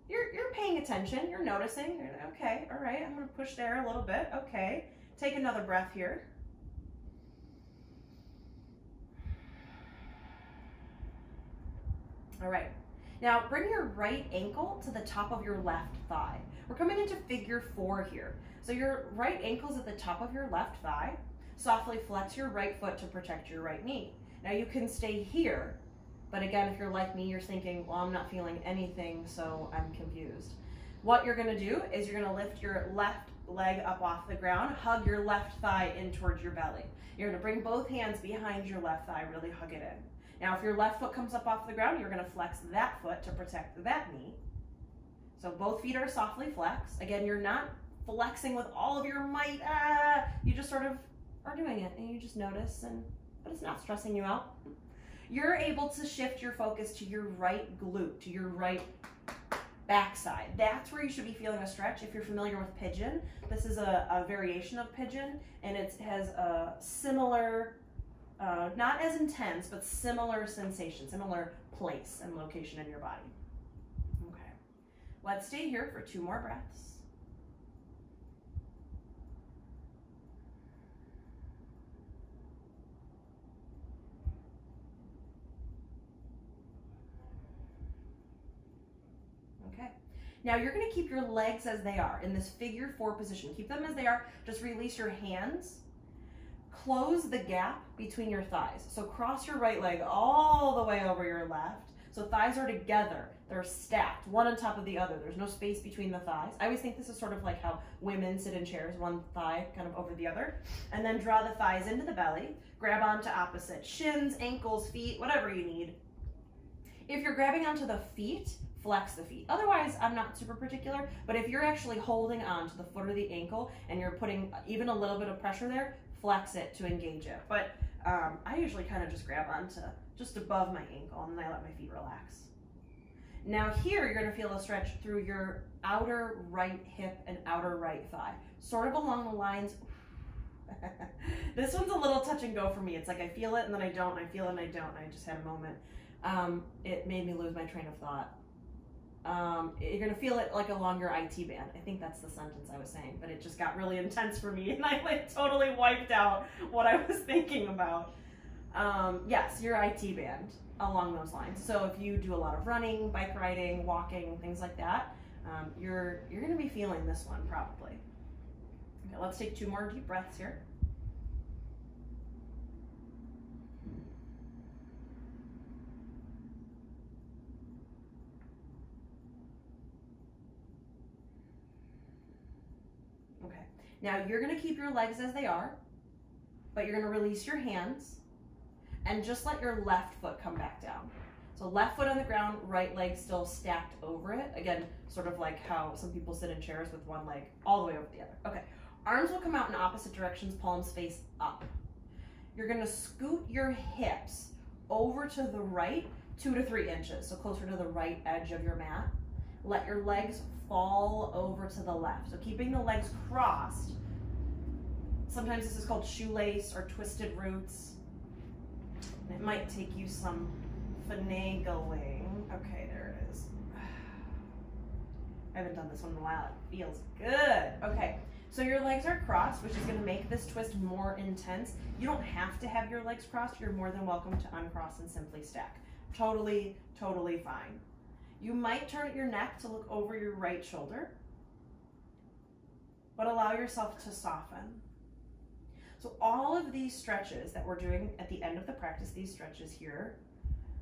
you're paying attention, you're noticing. You're like, okay, all right, I'm going to push there a little bit. Okay, take another breath here. All right, now bring your right ankle to the top of your left thigh. We're coming into figure 4 here. So your right ankle's at the top of your left thigh. Softly flex your right foot to protect your right knee. Now you can stay here, but again, if you're like me, you're thinking, well, I'm not feeling anything, so I'm confused. What you're gonna do is you're gonna lift your left leg up off the ground, hug your left thigh in towards your belly. You're gonna bring both hands behind your left thigh, really hug it in. Now, if your left foot comes up off the ground, you're gonna flex that foot to protect that knee. So both feet are softly flexed. Again, you're not flexing with all of your might. You just sort of are doing it, and you just notice and but it's not stressing you out. You're able to shift your focus to your right glute, to your right backside. That's where you should be feeling a stretch. If you're familiar with pigeon, this is a variation of pigeon, and it has a similar, not as intense, but similar sensation, similar place and location in your body. Okay, let's stay here for 2 more breaths. Now you're going to keep your legs as they are in this figure 4 position. Keep them as they are. Just release your hands. Close the gap between your thighs. So cross your right leg all the way over your left. So thighs are together. They're stacked, one on top of the other. There's no space between the thighs. I always think this is sort of like how women sit in chairs, one thigh kind of over the other. And then draw the thighs into the belly. Grab onto opposite shins, ankles, feet, whatever you need. If you're grabbing onto the feet, flex the feet. Otherwise, I'm not super particular, but if you're actually holding on to the foot or the ankle and you're putting even a little bit of pressure there, flex it to engage it. But I usually kind of just grab onto just above my ankle and then I let my feet relax. Now here, you're gonna feel a stretch through your outer right hip and outer right thigh, sort of along the lines. This one's a little touch and go for me. It's like I feel it and then I don't, and I feel it and I don't, and I just had a moment. It made me lose my train of thought. You're gonna feel it like along your IT band. I think that's the sentence I was saying, but it just got really intense for me and I like totally wiped out what I was thinking about. Yes, your IT band along those lines. So if you do a lot of running, bike riding, walking, things like that, you're gonna be feeling this one probably. Okay, let's take 2 more deep breaths here. Now you're gonna keep your legs as they are, but you're gonna release your hands and just let your left foot come back down. So left foot on the ground, right leg still stacked over it. Again, sort of like how some people sit in chairs with one leg all the way over the other. Okay, arms will come out in opposite directions, palms face up. You're gonna scoot your hips over to the right 2 to 3 inches, so closer to the right edge of your mat. Let your legs fall over to the left. So keeping the legs crossed. Sometimes this is called shoelace or twisted roots. It might take you some finagling. Okay, there it is. I haven't done this one in a while. It feels good. Okay, so your legs are crossed, which is gonna make this twist more intense. You don't have to have your legs crossed. You're more than welcome to uncross and simply stack. Totally, totally fine. You might turn your neck to look over your right shoulder, but allow yourself to soften. So all of these stretches that we're doing at the end of the practice, these stretches here,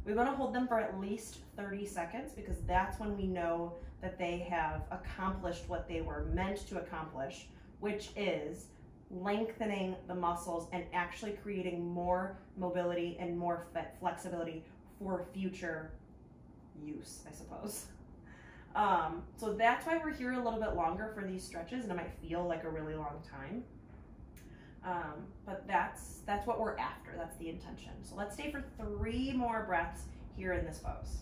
we want to hold them for at least 30 seconds because that's when we know that they have accomplished what they were meant to accomplish, which is lengthening the muscles and actually creating more mobility and more flexibility for future use, I suppose. So that's why we're here a little bit longer for these stretches, and it might feel like a really long time. But that's what we're after. That's the intention. So let's stay for 3 more breaths here in this pose.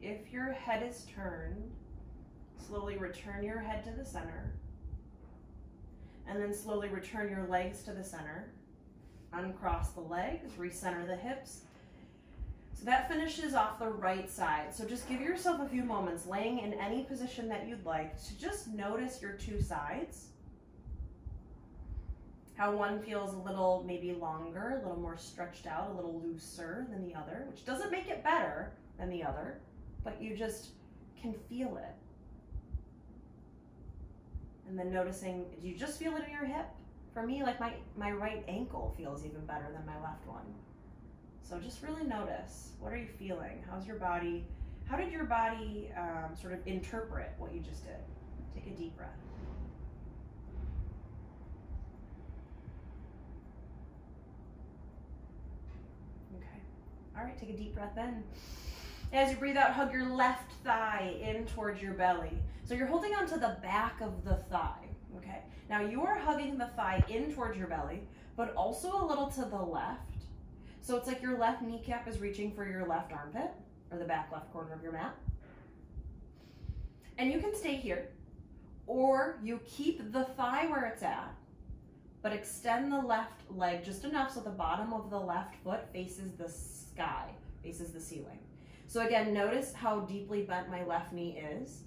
If your head is turned, slowly return your head to the center, and then slowly return your legs to the center. Uncross the legs, recenter the hips. So that finishes off the right side. So just give yourself a few moments, laying in any position that you'd like, to just notice your 2 sides. How one feels a little maybe longer, a little more stretched out, a little looser than the other, which doesn't make it better than the other, but you just can feel it. And then noticing, do you just feel it in your hip? For me, like my right ankle feels even better than my left one. So just really notice, what are you feeling? How's your body, how did your body sort of interpret what you just did? Take a deep breath. All right, take a deep breath in. As you breathe out, hug your left thigh in towards your belly. So you're holding onto the back of the thigh, okay? Now you are hugging the thigh in towards your belly, but also a little to the left. So it's like your left kneecap is reaching for your left armpit, or the back left corner of your mat. And you can stay here, or you keep the thigh where it's at, but extend the left leg just enough so the bottom of the left foot faces the sky, faces the ceiling. So again, notice how deeply bent my left knee is.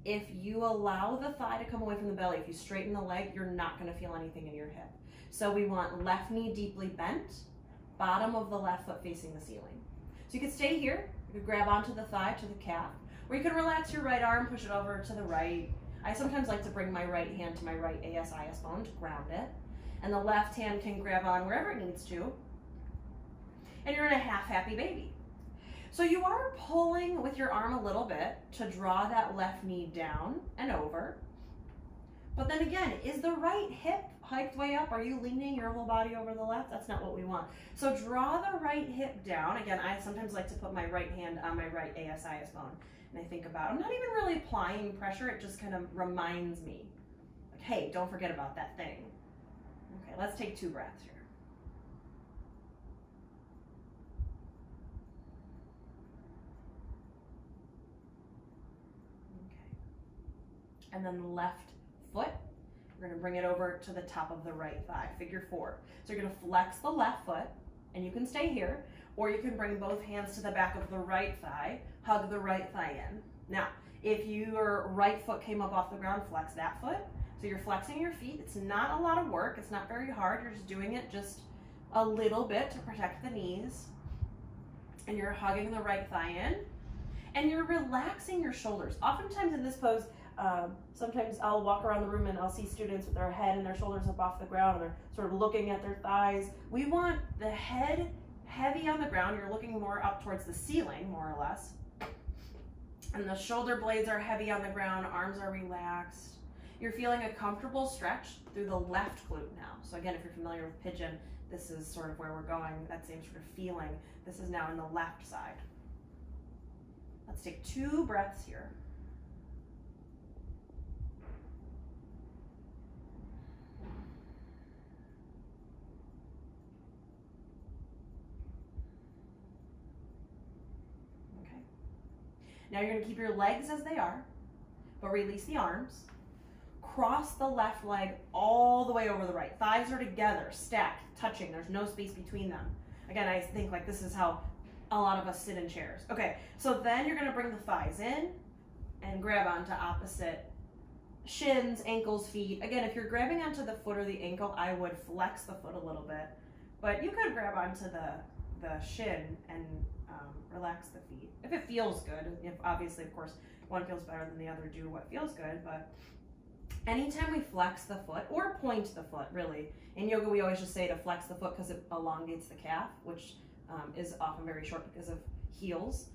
If you allow the thigh to come away from the belly, if you straighten the leg, you're not going to feel anything in your hip. So we want left knee deeply bent, bottom of the left foot facing the ceiling. So you could stay here, you could grab onto the thigh to the calf, or you could relax your right arm, push it over to the right. I sometimes like to bring my right hand to my right ASIS bone to ground it, and the left hand can grab on wherever it needs to, and you're in a half happy baby. So you are pulling with your arm a little bit to draw that left knee down and over. But then again, is the right hip hiked way up? Are you leaning your whole body over the left? That's not what we want. So draw the right hip down. Again, I sometimes like to put my right hand on my right ASIS bone. And I think about, I'm not even really applying pressure. It just kind of reminds me, like, hey, don't forget about that thing. Okay, let's take 2 breaths here. And then the left foot, we're gonna bring it over to the top of the right thigh, figure 4. So you're gonna flex the left foot, and you can stay here, or you can bring both hands to the back of the right thigh, hug the right thigh in. Now, if your right foot came up off the ground, flex that foot. So you're flexing your feet. It's not a lot of work. It's not very hard. You're just doing it just a little bit to protect the knees. And you're hugging the right thigh in, and you're relaxing your shoulders. Oftentimes in this pose, sometimes I'll walk around the room and I'll see students with their head and their shoulders up off the ground, and they're sort of looking at their thighs. We want the head heavy on the ground. You're looking more up towards the ceiling, more or less. And the shoulder blades are heavy on the ground, arms are relaxed. You're feeling a comfortable stretch through the left glute now. So again, if you're familiar with pigeon, this is sort of where we're going, that same sort of feeling. This is now in the left side. Let's take 2 breaths here. Now you're going to keep your legs as they are, but release the arms. Cross the left leg all the way over the right. Thighs are together, stacked, touching. There's no space between them. Again, I think like this is how a lot of us sit in chairs. Okay, so then you're going to bring the thighs in and grab onto opposite shins, ankles, feet. Again, if you're grabbing onto the foot or the ankle, I would flex the foot a little bit, but you could grab onto the shin and relax the feet if it feels good. If obviously, of course, one feels better than the other, do what feels good. But anytime we flex the foot or point the foot, really, in yoga we always just say to flex the foot because it elongates the calf, which is often very short because of heels,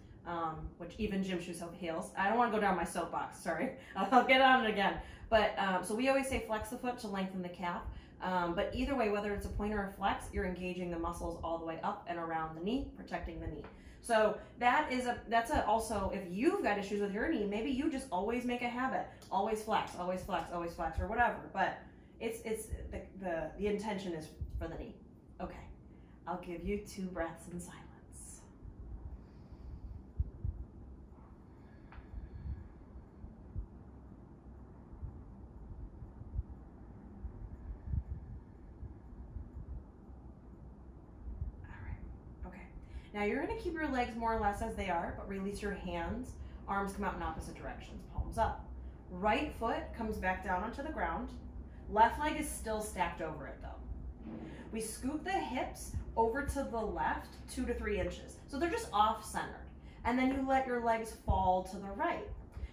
which even gym shoes have heels. I don't want to go down my soapbox, sorry. I'll get on it again. But so we always say flex the foot to lengthen the calf. But either way, whether it's a point or a flex, you're engaging the muscles all the way up and around the knee, protecting the knee. So that's also, if you've got issues with your knee, maybe you just always make a habit, always flex, always flex, always flex, or whatever. But it's the intention is for the knee. Okay, I'll give you 2 breaths in silence. Now you're going to keep your legs more or less as they are, but release your hands. Arms come out in opposite directions, palms up. Right foot comes back down onto the ground. Left leg is still stacked over it though. We scoot the hips over to the left 2 to 3 inches. So they're just off-centered. And then you let your legs fall to the right.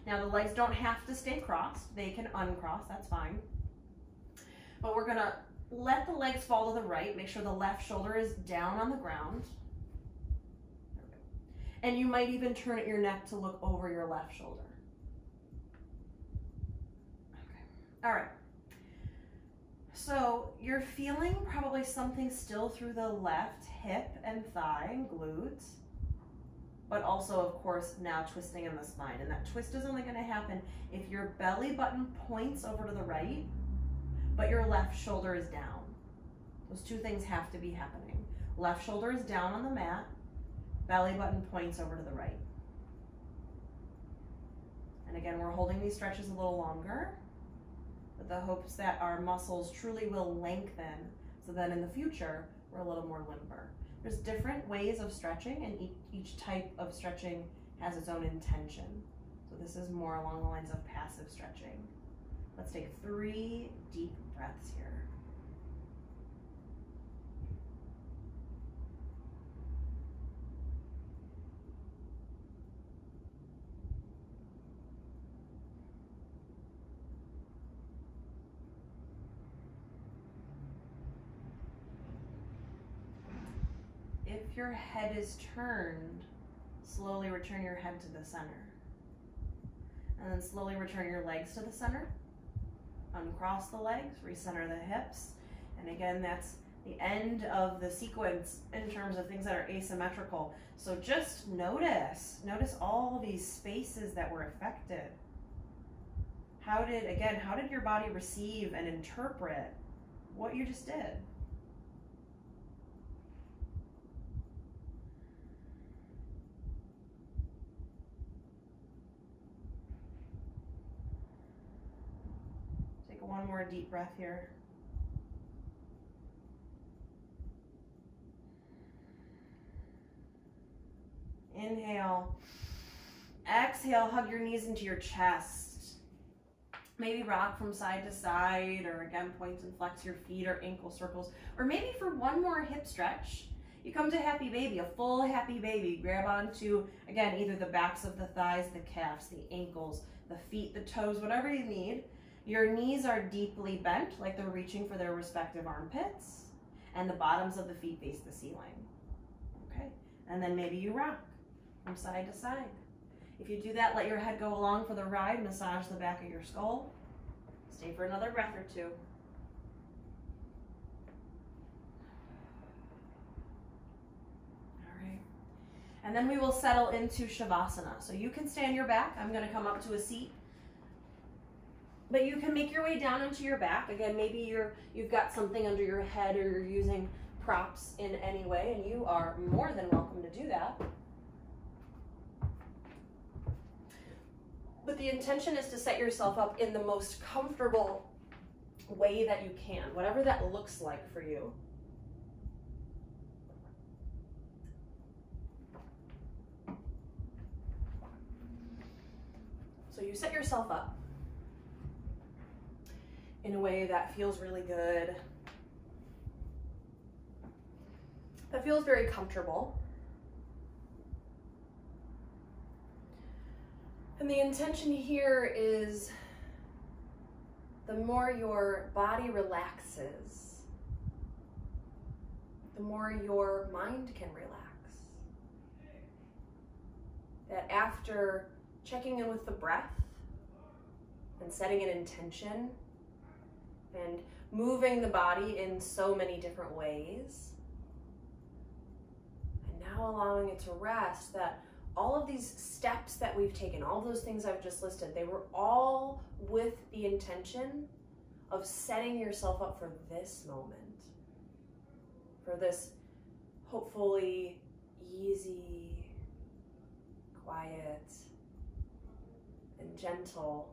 Now the legs don't have to stay crossed. They can uncross, that's fine. But we're going to let the legs fall to the right. Make sure the left shoulder is down on the ground. And you might even turn at your neck to look over your left shoulder. Okay. All right. So you're feeling probably something still through the left hip and thigh and glutes, but also, of course, now twisting in the spine. And that twist is only going to happen if your belly button points over to the right, but your left shoulder is down. Those two things have to be happening. Left shoulder is down on the mat, belly button points over to the right. And again, we're holding these stretches a little longer, with the hopes that our muscles truly will lengthen, so that in the future, we're a little more limber. There's different ways of stretching, and each type of stretching has its own intention. So this is more along the lines of passive stretching. Let's take 3 deep breaths here. If your head is turned, slowly return your head to the center. And then slowly return your legs to the center. Uncross the legs, recenter the hips. And again, that's the end of the sequence in terms of things that are asymmetrical. So just notice all these spaces that were affected. How did your body receive and interpret what you just did? One more deep breath here. Inhale. Exhale, hug your knees into your chest. Maybe rock from side to side, or again, point and flex your feet or ankle circles. Or maybe for one more hip stretch, you come to happy baby, a full happy baby. Grab onto, again, either the backs of the thighs, the calves, the ankles, the feet, the toes, whatever you need. Your knees are deeply bent, like they're reaching for their respective armpits, and the bottoms of the feet face the ceiling. Okay, and then maybe you rock from side to side. If you do that, let your head go along for the ride, massage the back of your skull. Stay for another breath or two. All right, and then we will settle into Shavasana. So you can stay on your back. I'm going to come up to a seat. But you can make your way down onto your back. Again, maybe you've got something under your head, or you're using props in any way, and you are more than welcome to do that. But the intention is to set yourself up in the most comfortable way that you can, whatever that looks like for you. So you set yourself up in a way that feels really good, that feels very comfortable. And the intention here is the more your body relaxes, the more your mind can relax. That after checking in with the breath and setting an intention, and moving the body in so many different ways, and now allowing it to rest, that all of these steps that we've taken, all those things I've just listed, they were all with the intention of setting yourself up for this moment, for this hopefully easy, quiet, and gentle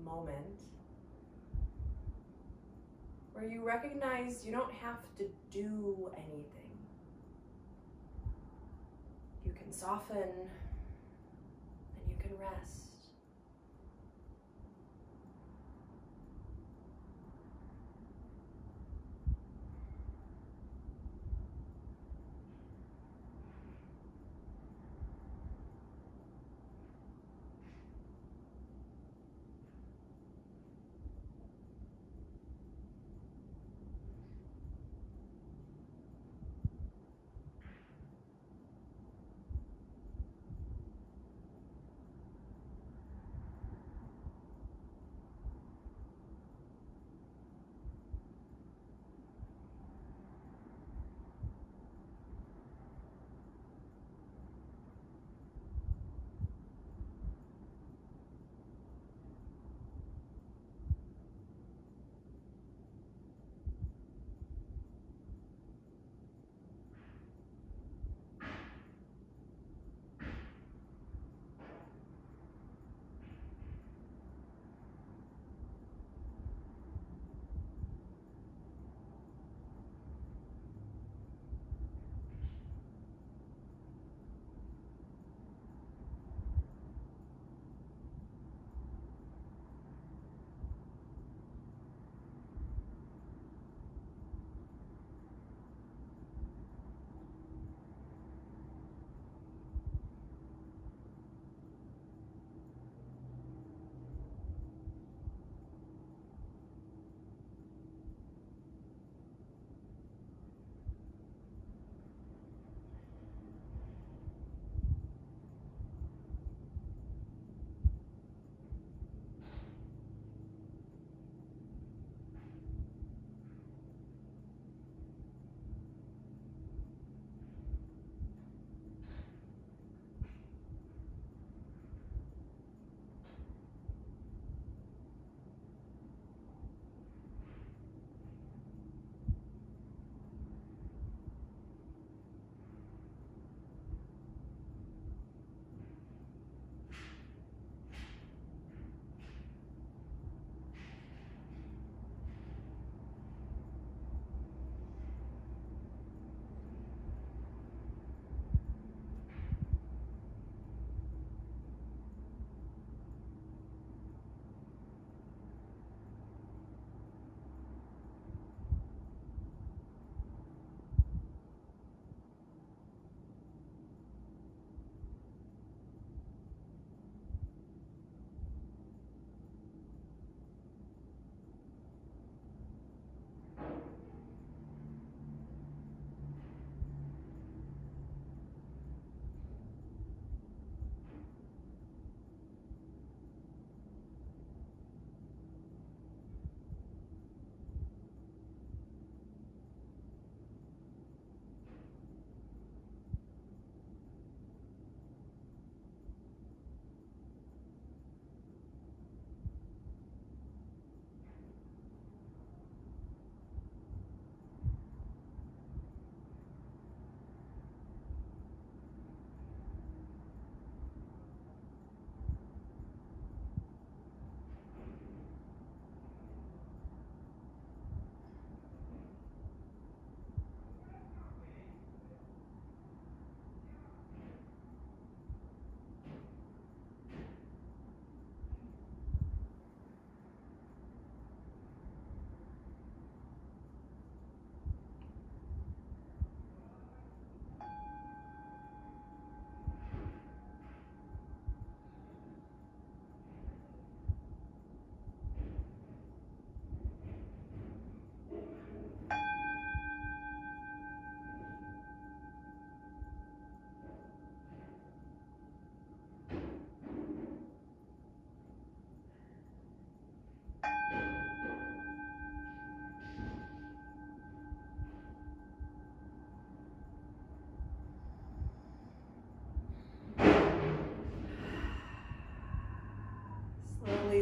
moment, where you recognize you don't have to do anything. You can soften and you can rest.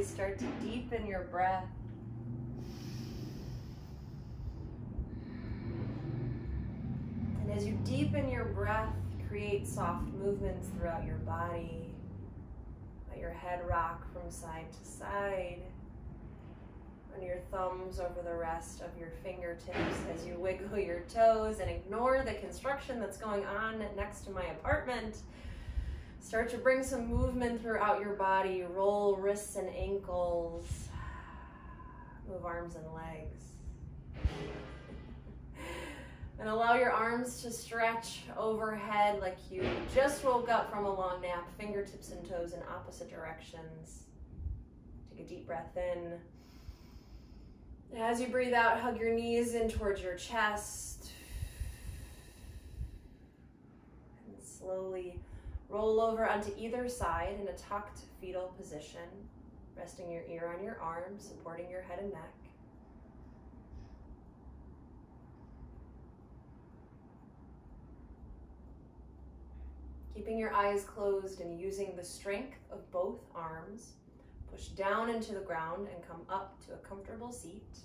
slowly start to deepen your breath. And as you deepen your breath, create soft movements throughout your body. Let your head rock from side to side. Run your thumbs over the rest of your fingertips as you wiggle your toes and ignore the construction that's going on next to my apartment. Start to bring some movement throughout your body. Roll wrists and ankles. Move arms and legs. And allow your arms to stretch overhead like you just woke up from a long nap. Fingertips and toes in opposite directions. Take a deep breath in. As you breathe out, hug your knees in towards your chest. And slowly roll over onto either side in a tucked fetal position, resting your ear on your arm, supporting your head and neck. Keeping your eyes closed and using the strength of both arms, push down into the ground and come up to a comfortable seat.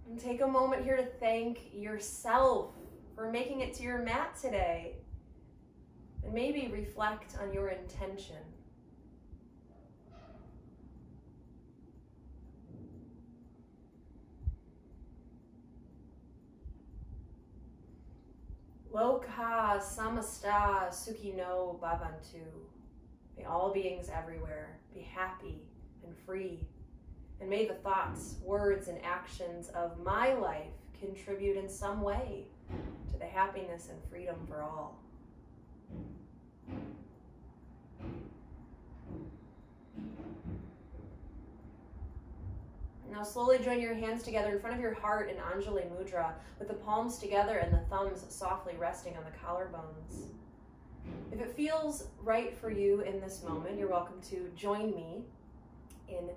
And take a moment here to thank yourself for making it to your mat today. And maybe reflect on your intention. Loka samasta sukhino bhavantu. May all beings everywhere be happy and free. And may the thoughts, words, and actions of my life contribute in some way to the happiness and freedom for all. Now slowly join your hands together in front of your heart in Anjali Mudra, with the palms together and the thumbs softly resting on the collarbones. If it feels right for you in this moment, you're welcome to join me in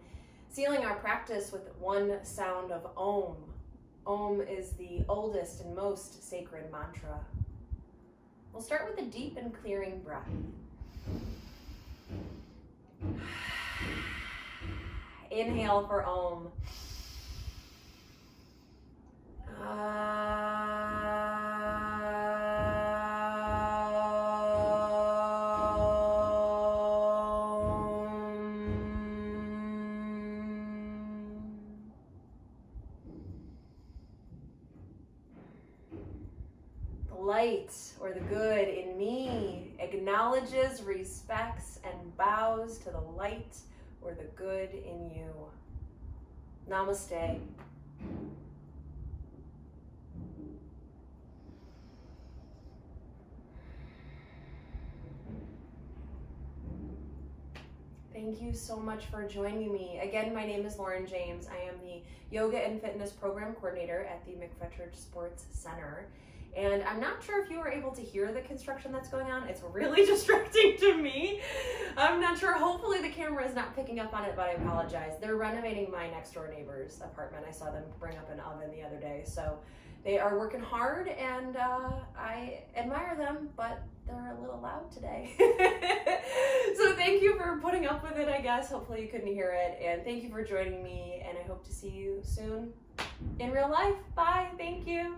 sealing our practice with one sound of Om. Om is the oldest and most sacred mantra. We'll start with a deep and clearing breath. Inhale for Om. The light or the good in me acknowledges, respects, and bows to the light or the good in you. Namaste. Thank you so much for joining me. Again, my name is Lauren James. I am the Yoga and Fitness Program Coordinator at the McFetridge Sports Center. And I'm not sure if you were able to hear the construction that's going on. It's really distracting to me. I'm not sure. Hopefully the camera is not picking up on it, but I apologize. They're renovating my next door neighbor's apartment. I saw them bring up an oven the other day. So they are working hard, and I admire them, but they're a little loud today. So thank you for putting up with it, I guess. Hopefully you couldn't hear it. And thank you for joining me, and I hope to see you soon in real life. Bye. Thank you.